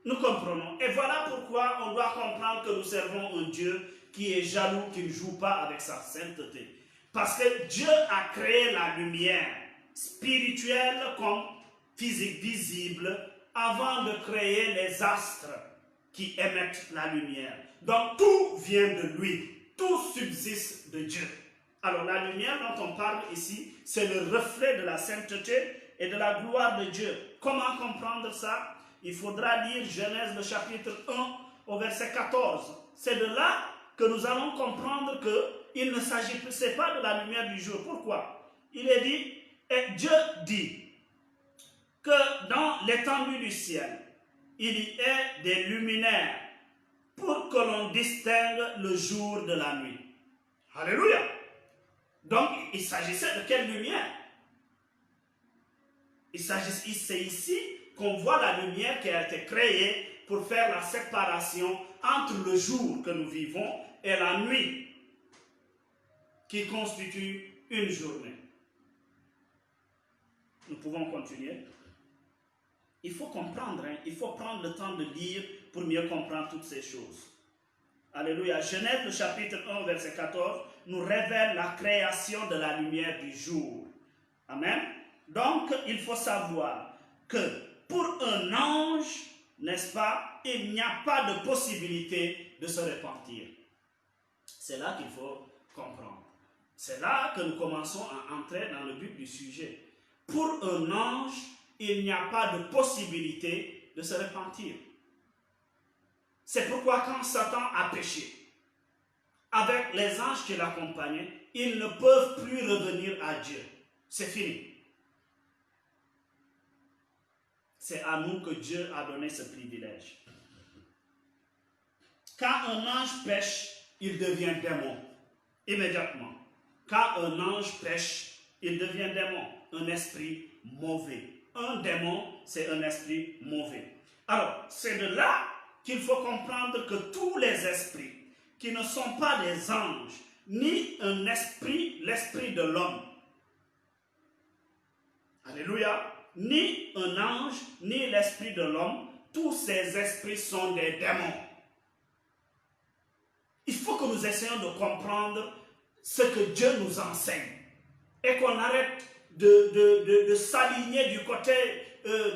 Nous comprenons. Et voilà pourquoi on doit comprendre que nous servons un Dieu qui est jaloux, qui ne joue pas avec sa sainteté. Parce que Dieu a créé la lumière spirituelle comme physique visible avant de créer les astres qui émettent la lumière. Donc tout vient de lui, tout subsiste de Dieu. Alors la lumière dont on parle ici, c'est le reflet de la sainteté et de la gloire de Dieu. Comment comprendre ça? Il faudra lire Genèse le chapitre 1 au verset 14. C'est de là que nous allons comprendre qu'il ne s'agit pas de la lumière du jour. Pourquoi? Il est dit, et Dieu dit que dans l'étendue du ciel, il y ait des luminaires pour que l'on distingue le jour de la nuit. Alléluia! Donc, il s'agissait de quelle lumière? C'est ici qu'on voit la lumière qui a été créée pour faire la séparation entre le jour que nous vivons et la nuit qui constitue une journée. Nous pouvons continuer. Il faut comprendre, il faut prendre le temps de lire pour mieux comprendre toutes ces choses. Alléluia. Genèse, le chapitre 1, verset 14, nous révèle la création de la lumière du jour. Amen. Donc, il faut savoir que pour un ange, n'est-ce pas, il n'y a pas de possibilité de se repentir. C'est là qu'il faut comprendre. C'est là que nous commençons à entrer dans le but du sujet. Pour un ange, il n'y a pas de possibilité de se repentir. C'est pourquoi quand Satan a péché, avec les anges qui l'accompagnaient, ils ne peuvent plus revenir à Dieu. C'est fini. C'est à nous que Dieu a donné ce privilège. Quand un ange pêche, il devient démon. Immédiatement. Quand un ange pêche, il devient démon. Un esprit mauvais. Un démon, c'est un esprit mauvais. Alors, c'est de là qu'il faut comprendre que tous les esprits qui ne sont pas des anges, ni un esprit, l'esprit de l'homme. Alléluia. Ni un ange, ni l'esprit de l'homme, tous ces esprits sont des démons. Il faut que nous essayions de comprendre ce que Dieu nous enseigne et qu'on arrête de s'aligner du côté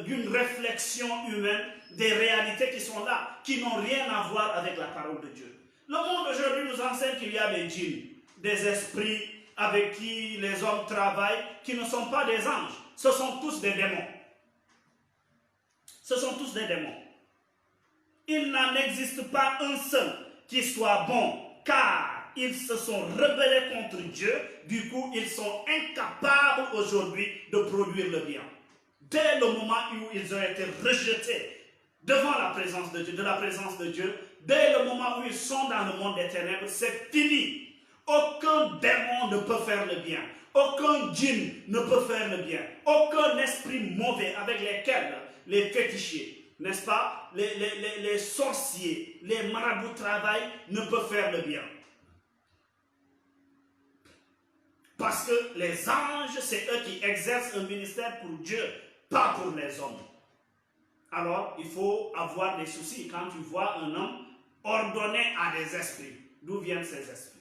d'une réflexion humaine, des réalités qui sont là, qui n'ont rien à voir avec la parole de Dieu. Le monde aujourd'hui nous enseigne qu'il y a des djinns, des esprits avec qui les hommes travaillent, qui ne sont pas des anges. Ce sont tous des démons. Ce sont tous des démons. Il n'en existe pas un seul qui soit bon, car ils se sont rebellés contre Dieu. Du coup, ils sont incapables aujourd'hui de produire le bien. Dès le moment où ils ont été rejetés devant la présence de Dieu, dès le moment où ils sont dans le monde des ténèbres, c'est fini. Aucun démon ne peut faire le bien. Aucun djinn ne peut faire le bien. Aucun esprit mauvais avec lesquels les fétichiers, n'est-ce pas, les sorciers, les marabouts travaillent, ne peuvent faire le bien. Parce que les anges, c'est eux qui exercent un ministère pour Dieu, pas pour les hommes. Alors, il faut avoir des soucis quand tu vois un homme ordonné à des esprits. D'où viennent ces esprits?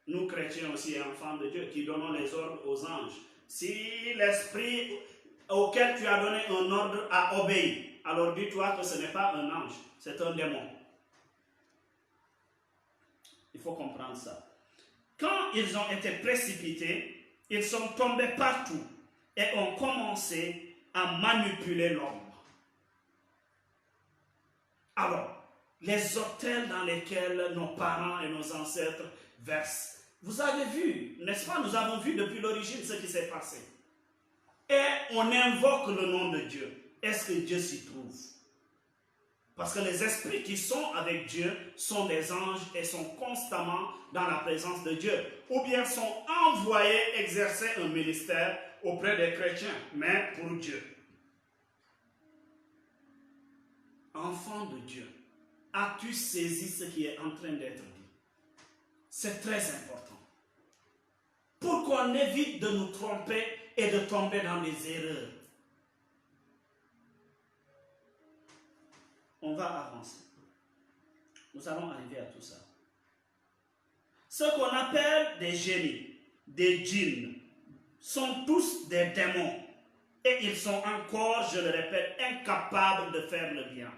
Nous, chrétiens aussi, enfants de Dieu, qui donnons les ordres aux anges. Si l'esprit auquel tu as donné un ordre a obéi, alors dis-toi que ce n'est pas un ange, c'est un démon. Il faut comprendre ça. Quand ils ont été précipités, ils sont tombés partout et ont commencé à manipuler l'homme. Alors, les autels dans lesquels nos parents et nos ancêtres versent, vous avez vu, n'est-ce pas, nous avons vu depuis l'origine ce qui s'est passé. Et on invoque le nom de Dieu. Est-ce que Dieu s'y trouve? Parce que les esprits qui sont avec Dieu sont des anges et sont constamment dans la présence de Dieu. Ou bien sont envoyés exercer un ministère auprès des chrétiens, mais pour Dieu. Enfant de Dieu, as-tu saisi ce qui est en train d'être dit? C'est très important. Pour qu'on évite de nous tromper et de tomber dans les erreurs. On va avancer. Nous allons arriver à tout ça. Ce qu'on appelle des génies, des djinns, sont tous des démons. Et ils sont encore, je le répète, incapables de faire le bien.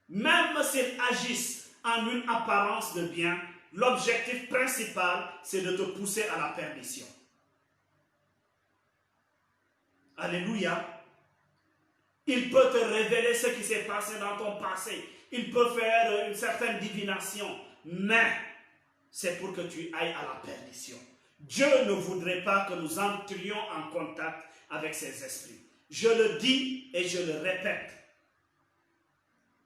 Même s'ils agissent en une apparence de bien, l'objectif principal, c'est de te pousser à la perdition. Alléluia. Il peut te révéler ce qui s'est passé dans ton passé. Il peut faire une certaine divination. Mais c'est pour que tu ailles à la perdition. Dieu ne voudrait pas que nous entrions en contact avec ces esprits. Je le dis et je le répète.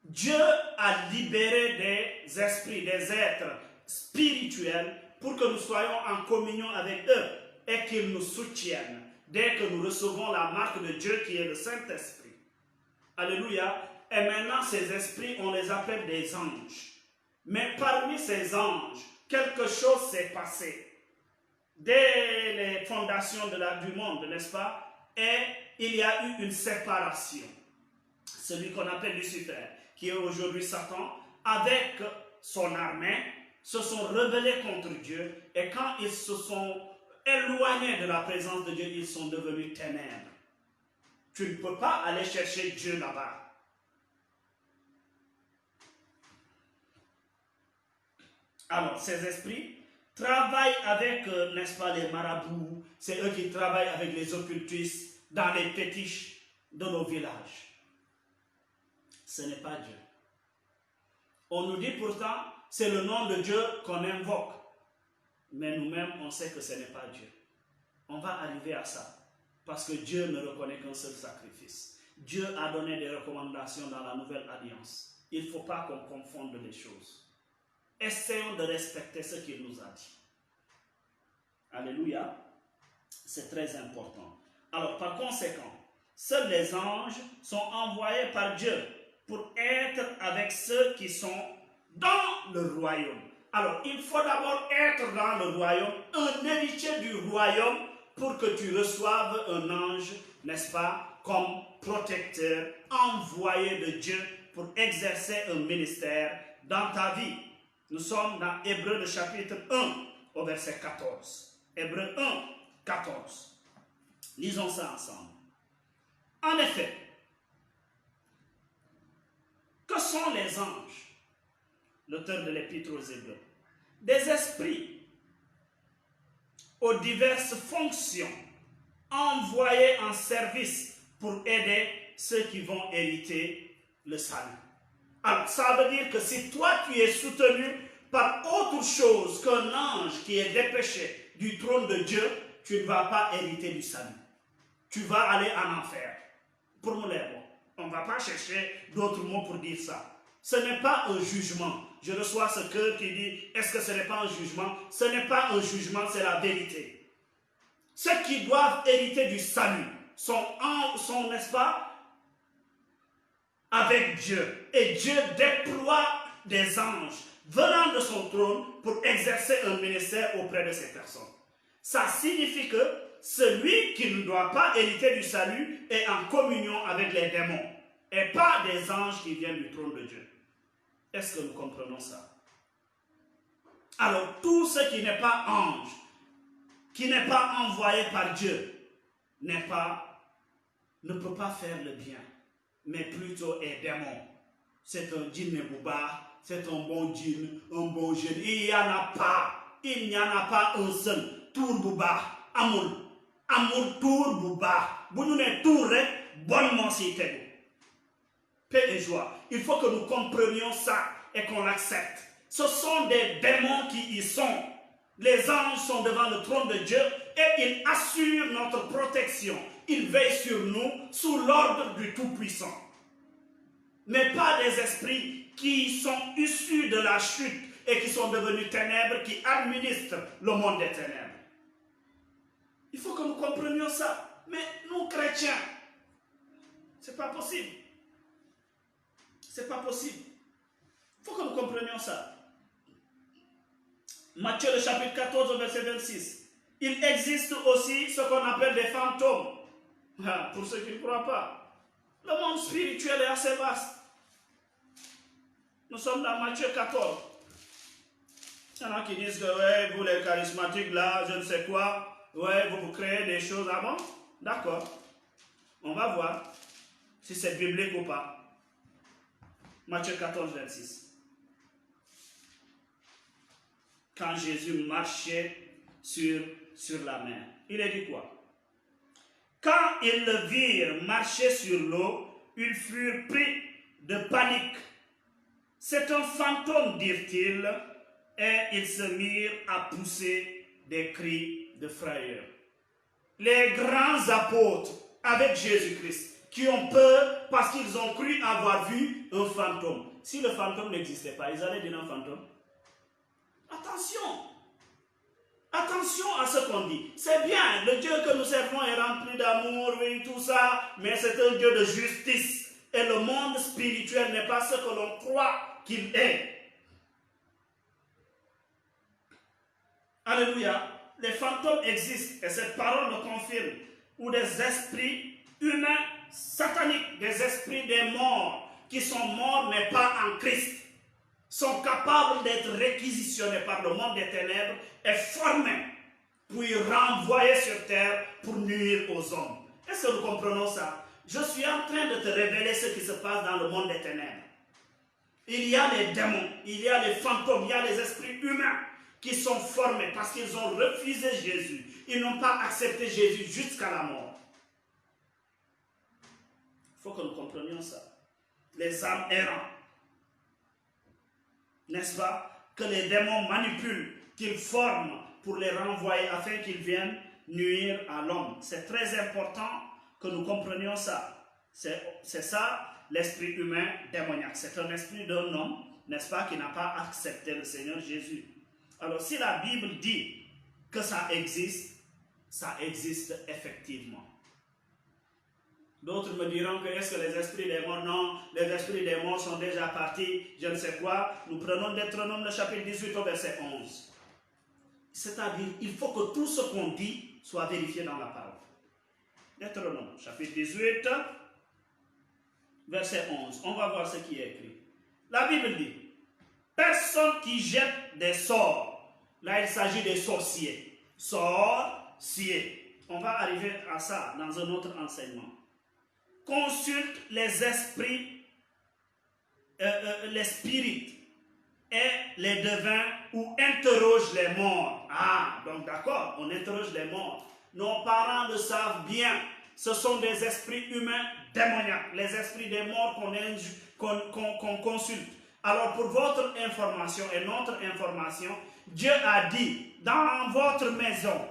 Dieu a libéré des esprits, des êtres spirituels pour que nous soyons en communion avec eux et qu'ils nous soutiennent dès que nous recevons la marque de Dieu qui est le Saint-Esprit. Alléluia. Et maintenant, ces esprits, on les appelle des anges. Mais parmi ces anges, quelque chose s'est passé. Dès les fondations du monde, n'est-ce pas? Et il y a eu une séparation. Celui qu'on appelle Lucifer, qui est aujourd'hui Satan, avec son armée, se sont rebellés contre Dieu. Et quand ils se sont éloignés de la présence de Dieu, ils sont devenus ténèbres. Tu ne peux pas aller chercher Dieu là-bas. Alors, ces esprits travaillent avec, n'est-ce pas, les marabouts. C'est eux qui travaillent avec les occultistes dans les fétiches de nos villages. Ce n'est pas Dieu. On nous dit pourtant, c'est le nom de Dieu qu'on invoque. Mais nous-mêmes, on sait que ce n'est pas Dieu. On va arriver à ça. Parce que Dieu ne reconnaît qu'un seul sacrifice. Dieu a donné des recommandations dans la nouvelle alliance. Il ne faut pas qu'on confonde les choses. Essayons de respecter ce qu'il nous a dit. Alléluia. C'est très important. Alors, par conséquent, seuls les anges sont envoyés par Dieu pour être avec ceux qui sont dans le royaume. Alors, il faut d'abord être dans le royaume, un héritier du royaume, pour que tu reçoives un ange, n'est-ce pas, comme protecteur, envoyé de Dieu pour exercer un ministère dans ta vie. Nous sommes dans Hébreux le chapitre 1 au verset 14. Hébreux 1, 14. Lisons ça ensemble. En effet, que sont les anges? L'auteur de l'Épître aux Hébreux. Des esprits aux diverses fonctions envoyés en service pour aider ceux qui vont hériter le salut. Alors, ça veut dire que si toi tu es soutenu par autre chose qu'un ange qui est dépêché du trône de Dieu, tu ne vas pas hériter du salut. Tu vas aller en enfer. Pour nous les bons. On ne va pas chercher d'autres mots pour dire ça. Ce n'est pas un jugement. Je reçois ce cœur qui dit, est-ce que ce n'est pas un jugement? Ce n'est pas un jugement, c'est la vérité. Ceux qui doivent hériter du salut sont n'est-ce pas, avec Dieu. Et Dieu déploie des anges venant de son trône pour exercer un ministère auprès de ces personnes. Ça signifie que celui qui ne doit pas hériter du salut est en communion avec les démons et pas des anges qui viennent du trône de Dieu. Est-ce que nous comprenons ça? Alors, tout ce qui n'est pas ange, qui n'est pas envoyé par Dieu, ne peut pas faire le bien, mais plutôt est démon. C'est un djinn bouba, c'est un bon djinn, un bon djinn. Il n'y en a pas un seul. Tour bouba, amour tour bouba. Vous nous mettez tour, bonnement si t'es. Paix et joie. Il faut que nous comprenions ça et qu'on l'accepte. Ce sont des démons qui y sont. Les anges sont devant le trône de Dieu et ils assurent notre protection. Ils veillent sur nous sous l'ordre du Tout-Puissant. Mais pas des esprits qui sont issus de la chute et qui sont devenus ténèbres, qui administrent le monde des ténèbres. Il faut que nous comprenions ça. Mais nous, chrétiens, c'est pas possible. C'est pas possible. Il faut que nous comprenions ça. Matthieu le chapitre 14 verset 26. Il existe aussi ce qu'on appelle des fantômes. Pour ceux qui ne croient pas. Le monde spirituel est assez vaste. Nous sommes dans Matthieu 14. Il y en a qui disent que ouais, vous les charismatiques là, je ne sais quoi, ouais, vous créez des choses. Ah bon? D'accord. On va voir si c'est biblique ou pas. Matthieu 14, 26. Quand Jésus marchait sur la mer, il a dit quoi? Quand ils le virent marcher sur l'eau, ils furent pris de panique. C'est un fantôme, dirent-ils, et ils se mirent à pousser des cris de frayeur. Les grands apôtres avec Jésus-Christ, qui ont peur parce qu'ils ont cru avoir vu un fantôme. Si le fantôme n'existait pas, ils allaient dire un fantôme. Attention! Attention à ce qu'on dit. C'est bien, le Dieu que nous servons est rempli d'amour, oui, tout ça, mais c'est un Dieu de justice. Et le monde spirituel n'est pas ce que l'on croit qu'il est. Alléluia. Les fantômes existent, et cette parole le confirme, ou des esprits humains sataniques, des esprits des morts, qui sont morts mais pas en Christ, sont capables d'être réquisitionnés par le monde des ténèbres et formés, puis renvoyés sur terre pour nuire aux hommes. Est-ce que nous comprenons ça? Je suis en train de te révéler ce qui se passe dans le monde des ténèbres. Il y a les démons, il y a les fantômes, il y a les esprits humains qui sont formés parce qu'ils ont refusé Jésus. Ils n'ont pas accepté Jésus jusqu'à la mort. Il faut que nous comprenions ça. Les âmes errantes, n'est-ce pas, que les démons manipulent, qu'ils forment pour les renvoyer afin qu'ils viennent nuire à l'homme. C'est très important que nous comprenions ça. C'est ça l'esprit humain démoniaque. C'est un esprit d'un homme, n'est-ce pas, qui n'a pas accepté le Seigneur Jésus. Alors si la Bible dit que ça existe effectivement. D'autres me diront que est-ce que les esprits des morts, non, les esprits des morts sont déjà partis, je ne sais quoi. Nous prenons Deutéronome, le chapitre 18 au verset 11. C'est-à-dire, il faut que tout ce qu'on dit soit vérifié dans la parole. Deutéronome, chapitre 18, verset 11. On va voir ce qui est écrit. La Bible dit, personne qui jette des sorts, là il s'agit des sorciers, sorciers. On va arriver à ça dans un autre enseignement. Consulte les esprits, les spirites et les devins ou interroge les morts. Ah, donc d'accord, on interroge les morts. Nos parents le savent bien. Ce sont des esprits humains démoniaques, les esprits des morts qu'on consulte. Alors pour votre information et notre information, Dieu a dit dans votre maison,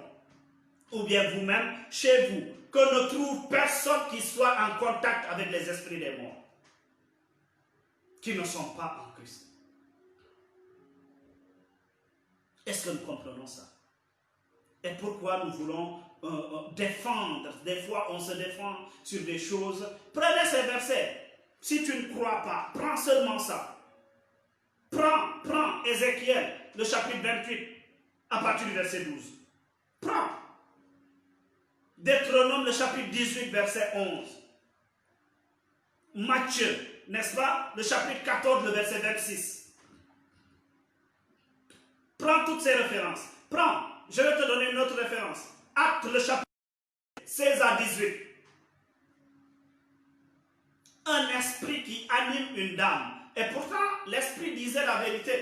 ou bien vous-même, chez vous, que ne trouve personne qui soit en contact avec les esprits des morts, qui ne sont pas en Christ. Est-ce que nous comprenons ça? Et pourquoi nous voulons défendre? Des fois, on se défend sur des choses. Prenez ces versets. Si tu ne crois pas, prends seulement ça. Prends Ézéchiel, le chapitre 28, à partir du verset 12. Prends. Deutéronome, le chapitre 18, verset 11. Matthieu, n'est-ce pas? Le chapitre 14, le verset 26. Prends toutes ces références. Prends. Je vais te donner une autre référence. Actes, le chapitre 16 à 18. Un esprit qui anime une dame. Et pourtant, l'esprit disait la vérité.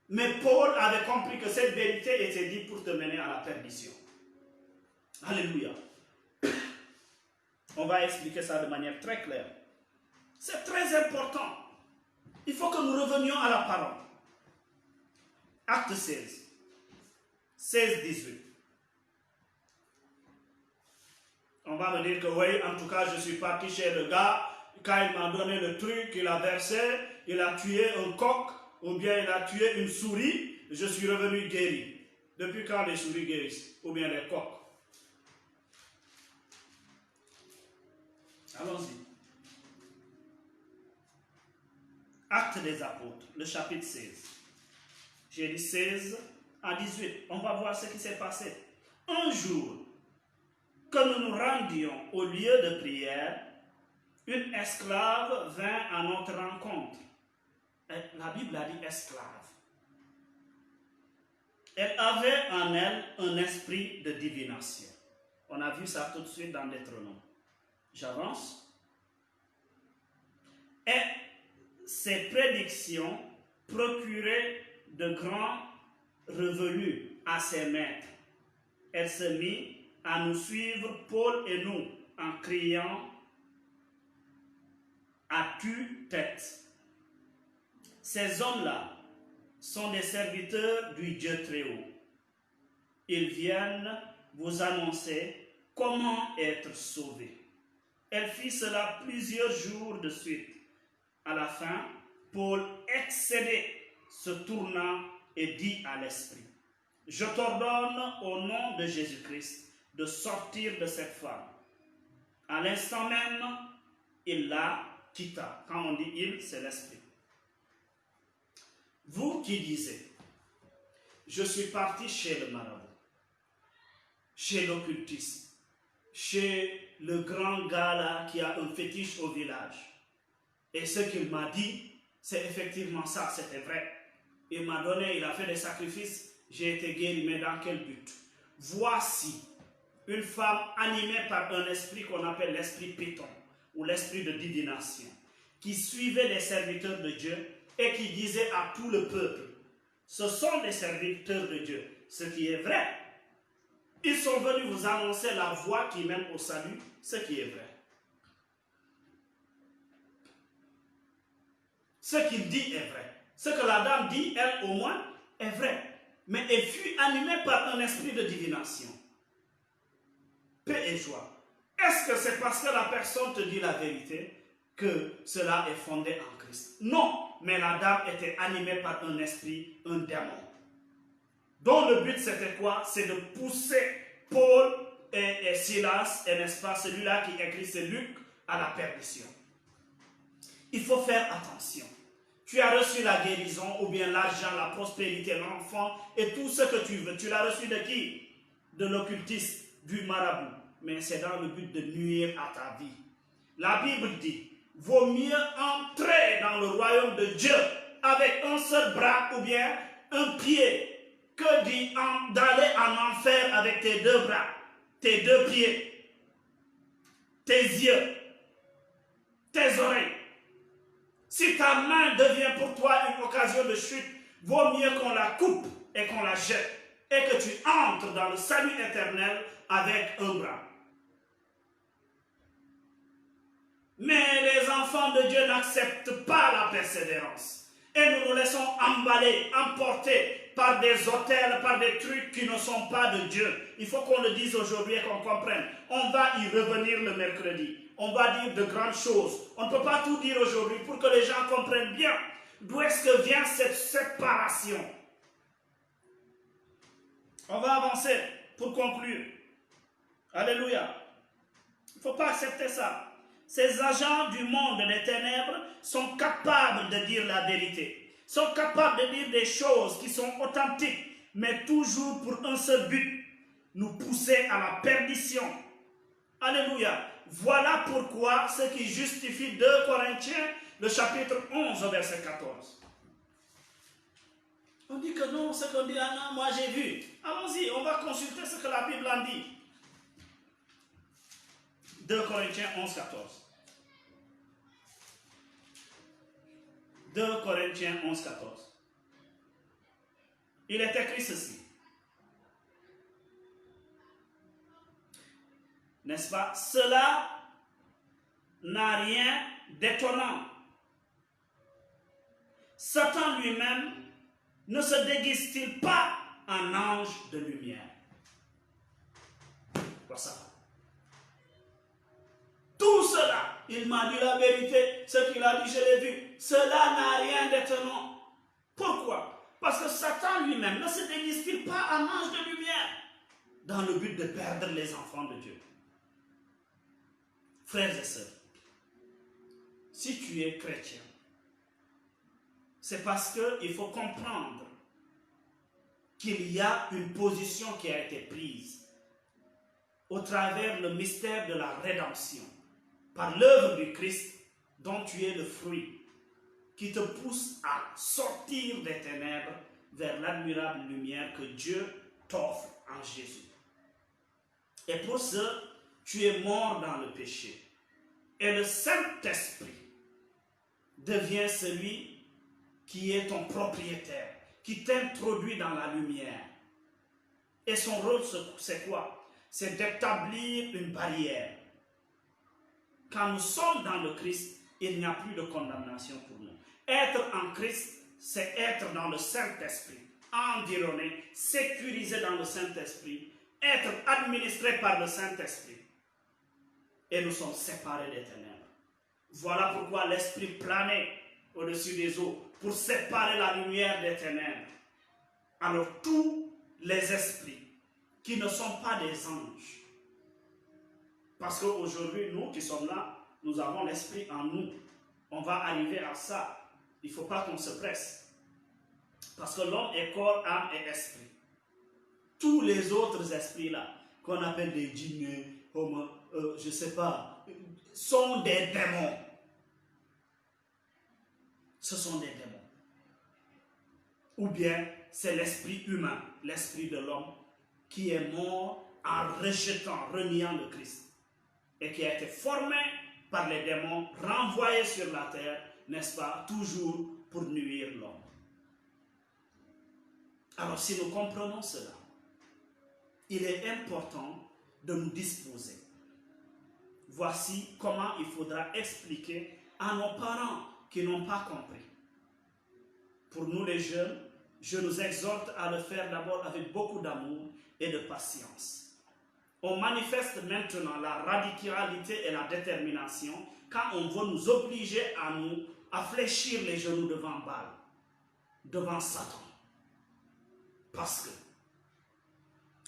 Mais Paul avait compris que cette vérité était dite pour te mener à la perdition. Alléluia. On va expliquer ça de manière très claire. C'est très important. Il faut que nous revenions à la parole. Acte 16. 16-18. On va me dire que oui, en tout cas, je suis parti chez le gars, quand il m'a donné le truc, il a versé, il a tué un coq, ou bien il a tué une souris, je suis revenu guéri. Depuis quand les souris guérissent, ou bien les coqs? Allons-y. Actes des apôtres, le chapitre 16. J'ai dit 16 à 18. On va voir ce qui s'est passé. Un jour, que nous nous rendions au lieu de prière, une esclave vint à notre rencontre. La Bible a dit esclave. Elle avait en elle un esprit de divination. On a vu ça tout de suite dans Deutéronome. J'avance. Et ses prédictions procuraient de grands revenus à ses maîtres. Elle se mit à nous suivre, Paul et nous, en criant à tue-tête. Ces hommes-là sont des serviteurs du Dieu Très-Haut. Ils viennent vous annoncer comment être sauvés. Elle fit cela plusieurs jours de suite. À la fin, Paul, excédé, se tourna et dit à l'esprit: je t'ordonne au nom de Jésus-Christ de sortir de cette femme. À l'instant même, il la quitta. Quand on dit il, c'est l'esprit. Vous qui disiez, je suis parti chez le marabout, chez l'occultiste, chez le grand gars là qui a un fétiche au village. Et ce qu'il m'a dit, c'est effectivement ça, c'était vrai. Il m'a donné, il a fait des sacrifices, j'ai été guéri, mais dans quel but? Voici une femme animée par un esprit qu'on appelle l'esprit Python ou l'esprit de divination, qui suivait les serviteurs de Dieu et qui disait à tout le peuple, ce sont des serviteurs de Dieu, ce qui est vrai. Ils sont venus vous annoncer la voie qui mène au salut, ce qui est vrai. Ce qu'il dit est vrai. Ce que la dame dit, elle au moins, est vrai. Mais elle fut animée par un esprit de divination. Paix et joie. Est-ce que c'est parce que la personne te dit la vérité que cela est fondé en Christ? Non, mais la dame était animée par un esprit, un démon, dont le but c'était quoi? C'est de pousser Paul et Silas, et n'est-ce pas, celui-là qui écrit, c'est Luc, à la perdition. Il faut faire attention. Tu as reçu la guérison, ou bien l'argent, la prospérité, l'enfant, et tout ce que tu veux. Tu l'as reçu de qui? De l'occultiste, du marabout. Mais c'est dans le but de nuire à ta vie. La Bible dit, vaut mieux entrer dans le royaume de Dieu avec un seul bras ou bien un pied que d'aller en enfer avec tes deux bras, tes deux pieds, tes yeux, tes oreilles. Si ta main devient pour toi une occasion de chute, vaut mieux qu'on la coupe et qu'on la jette et que tu entres dans le salut éternel avec un bras. Mais les enfants de Dieu n'acceptent pas la persévérance. Et nous nous laissons emballer, emporter par des autels, par des trucs qui ne sont pas de Dieu. Il faut qu'on le dise aujourd'hui et qu'on comprenne. On va y revenir le mercredi. On va dire de grandes choses. On ne peut pas tout dire aujourd'hui pour que les gens comprennent bien d'où est-ce que vient cette séparation. On va avancer pour conclure. Alléluia. Il ne faut pas accepter ça. Ces agents du monde des ténèbres sont capables de dire la vérité, sont capables de dire des choses qui sont authentiques, mais toujours pour un seul but, nous pousser à la perdition. Alléluia. Voilà pourquoi ce qui justifie 2 Corinthiens, le chapitre 11, verset 14. On dit que non, ce qu'on dit, ah non, moi j'ai vu. Allons-y, on va consulter ce que la Bible en dit. 2 Corinthiens 11, 14. 2 Corinthiens 11, 14. Il est écrit ceci. N'est-ce pas? Cela n'a rien d'étonnant. Satan lui-même ne se déguise-t-il pas en ange de lumière? Voilà ça. Tout cela, il m'a dit la vérité, ce qu'il a dit, je l'ai vu. Cela n'a rien d'étonnant. Pourquoi? Parce que Satan lui-même ne se déguise-t-il pas en ange de lumière dans le but de perdre les enfants de Dieu? Frères et sœurs, si tu es chrétien, c'est parce qu'il faut comprendre qu'il y a une position qui a été prise au travers le mystère de la rédemption, par l'œuvre du Christ dont tu es le fruit, qui te pousse à sortir des ténèbres vers l'admirable lumière que Dieu t'offre en Jésus. Et pour ce, tu es mort dans le péché. Et le Saint-Esprit devient celui qui est ton propriétaire, qui t'introduit dans la lumière. Et son rôle, c'est quoi? C'est d'établir une barrière. Quand nous sommes dans le Christ, il n'y a plus de condamnation pour nous. Être en Christ, c'est être dans le Saint-Esprit, environné, sécurisé dans le Saint-Esprit, être administré par le Saint-Esprit. Et nous sommes séparés des ténèbres. Voilà pourquoi l'Esprit planait au-dessus des eaux, pour séparer la lumière des ténèbres. Alors tous les esprits qui ne sont pas des anges, parce qu'aujourd'hui, nous qui sommes là, nous avons l'Esprit en nous. On va arriver à ça. Il ne faut pas qu'on se presse. Parce que l'homme est corps, âme et esprit. Tous les autres esprits-là, qu'on appelle des djinns, je ne sais pas, sont des démons. Ce sont des démons. Ou bien, c'est l'esprit humain, l'esprit de l'homme, qui est mort en rejetant, reniant le Christ, et qui a été formé par les démons, renvoyé sur la terre, n'est-ce pas, toujours pour nuire l'homme. Alors si nous comprenons cela, il est important de nous disposer. Voici comment il faudra expliquer à nos parents qui n'ont pas compris. Pour nous les jeunes, je nous exhorte à le faire d'abord avec beaucoup d'amour et de patience. On manifeste maintenant la radicalité et la détermination quand on veut nous obliger à fléchir les genoux devant Baal, devant Satan. Parce que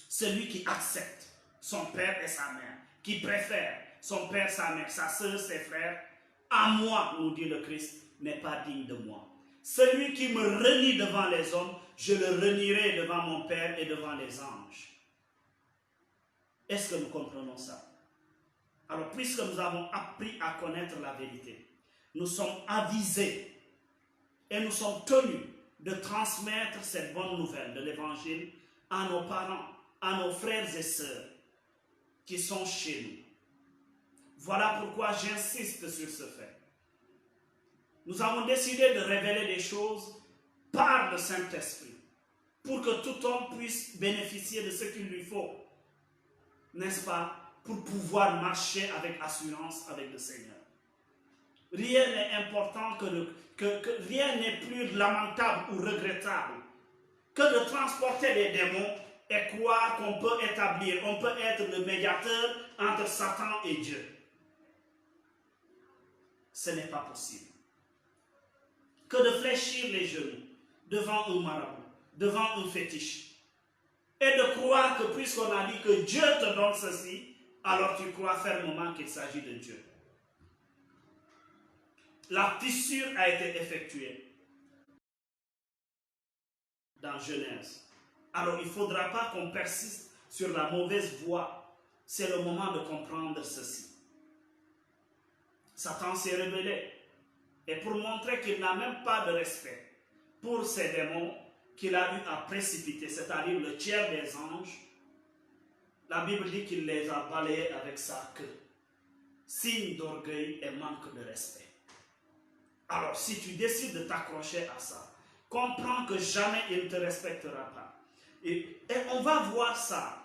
celui qui accepte son père et sa mère, qui préfère son père, sa mère, sa soeur, ses frères, à moi, nous dit le Christ, n'est pas digne de moi. Celui qui me renie devant les hommes, je le renierai devant mon Père et devant les anges. Est-ce que nous comprenons ça? Alors, puisque nous avons appris à connaître la vérité, nous sommes avisés et nous sommes tenus de transmettre cette bonne nouvelle de l'Évangile à nos parents, à nos frères et sœurs qui sont chez nous. Voilà pourquoi j'insiste sur ce fait. Nous avons décidé de révéler des choses par le Saint-Esprit pour que tout homme puisse bénéficier de ce qu'il lui faut, n'est-ce pas, pour pouvoir marcher avec assurance avec le Seigneur. Rien n'est important que rien n'est plus lamentable ou regrettable que de transporter les démons et croire qu'on peut établir, on peut être le médiateur entre Satan et Dieu. Ce n'est pas possible. Que de fléchir les genoux devant un marabout, devant un fétiche, et de croire que puisqu'on a dit que Dieu te donne ceci, alors tu crois fermement qu'il s'agit de Dieu. La fissure a été effectuée dans Genèse. Alors il ne faudra pas qu'on persiste sur la mauvaise voie. C'est le moment de comprendre ceci. Satan s'est rebellé. Et pour montrer qu'il n'a même pas de respect pour ces démons qu'il a eu à précipiter, c'est-à-dire le tiers des anges, la Bible dit qu'il les a balayés avec sa queue. Signe d'orgueil et manque de respect. Alors, si tu décides de t'accrocher à ça, comprends que jamais il ne te respectera pas. Et on va voir ça.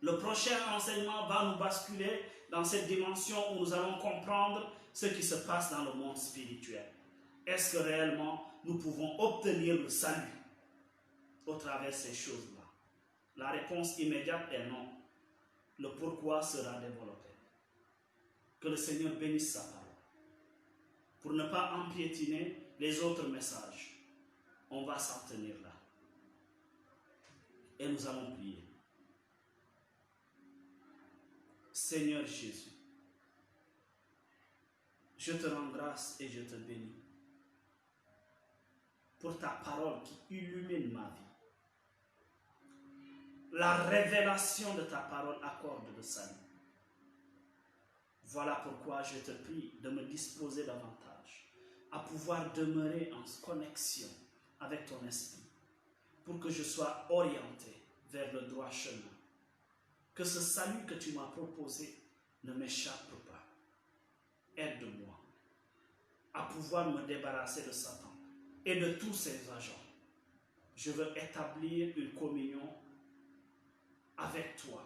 Le prochain enseignement va nous basculer dans cette dimension où nous allons comprendre ce qui se passe dans le monde spirituel. Est-ce que réellement nous pouvons obtenir le salut au travers de ces choses-là? La réponse immédiate est non. Le pourquoi sera développé. Que le Seigneur bénisse sa parole. Pour ne pas empiétiner les autres messages, on va s'en tenir là. Et nous allons prier. Seigneur Jésus, je te rends grâce et je te bénis pour ta parole qui illumine ma vie. La révélation de ta parole accorde le salut. Voilà pourquoi je te prie de me disposer davantage à pouvoir demeurer en connexion avec ton esprit pour que je sois orienté vers le droit chemin. Que ce salut que tu m'as proposé ne m'échappe pas. Aide-moi à pouvoir me débarrasser de Satan et de tous ses agents. Je veux établir une communion avec toi,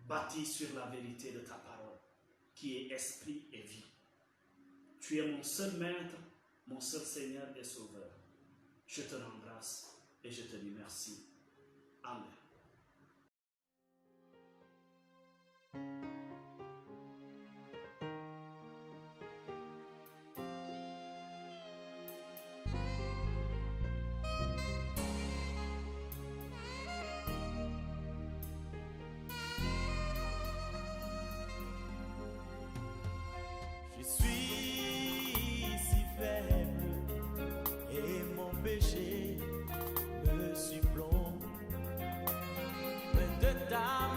bâtie sur la vérité de ta parole, qui est esprit et vie. Tu es mon seul maître, mon seul Seigneur et Sauveur. Je te rends grâce et je te dis merci. Amen. Je suis si faible et mon péché me surplombe. Mais de ta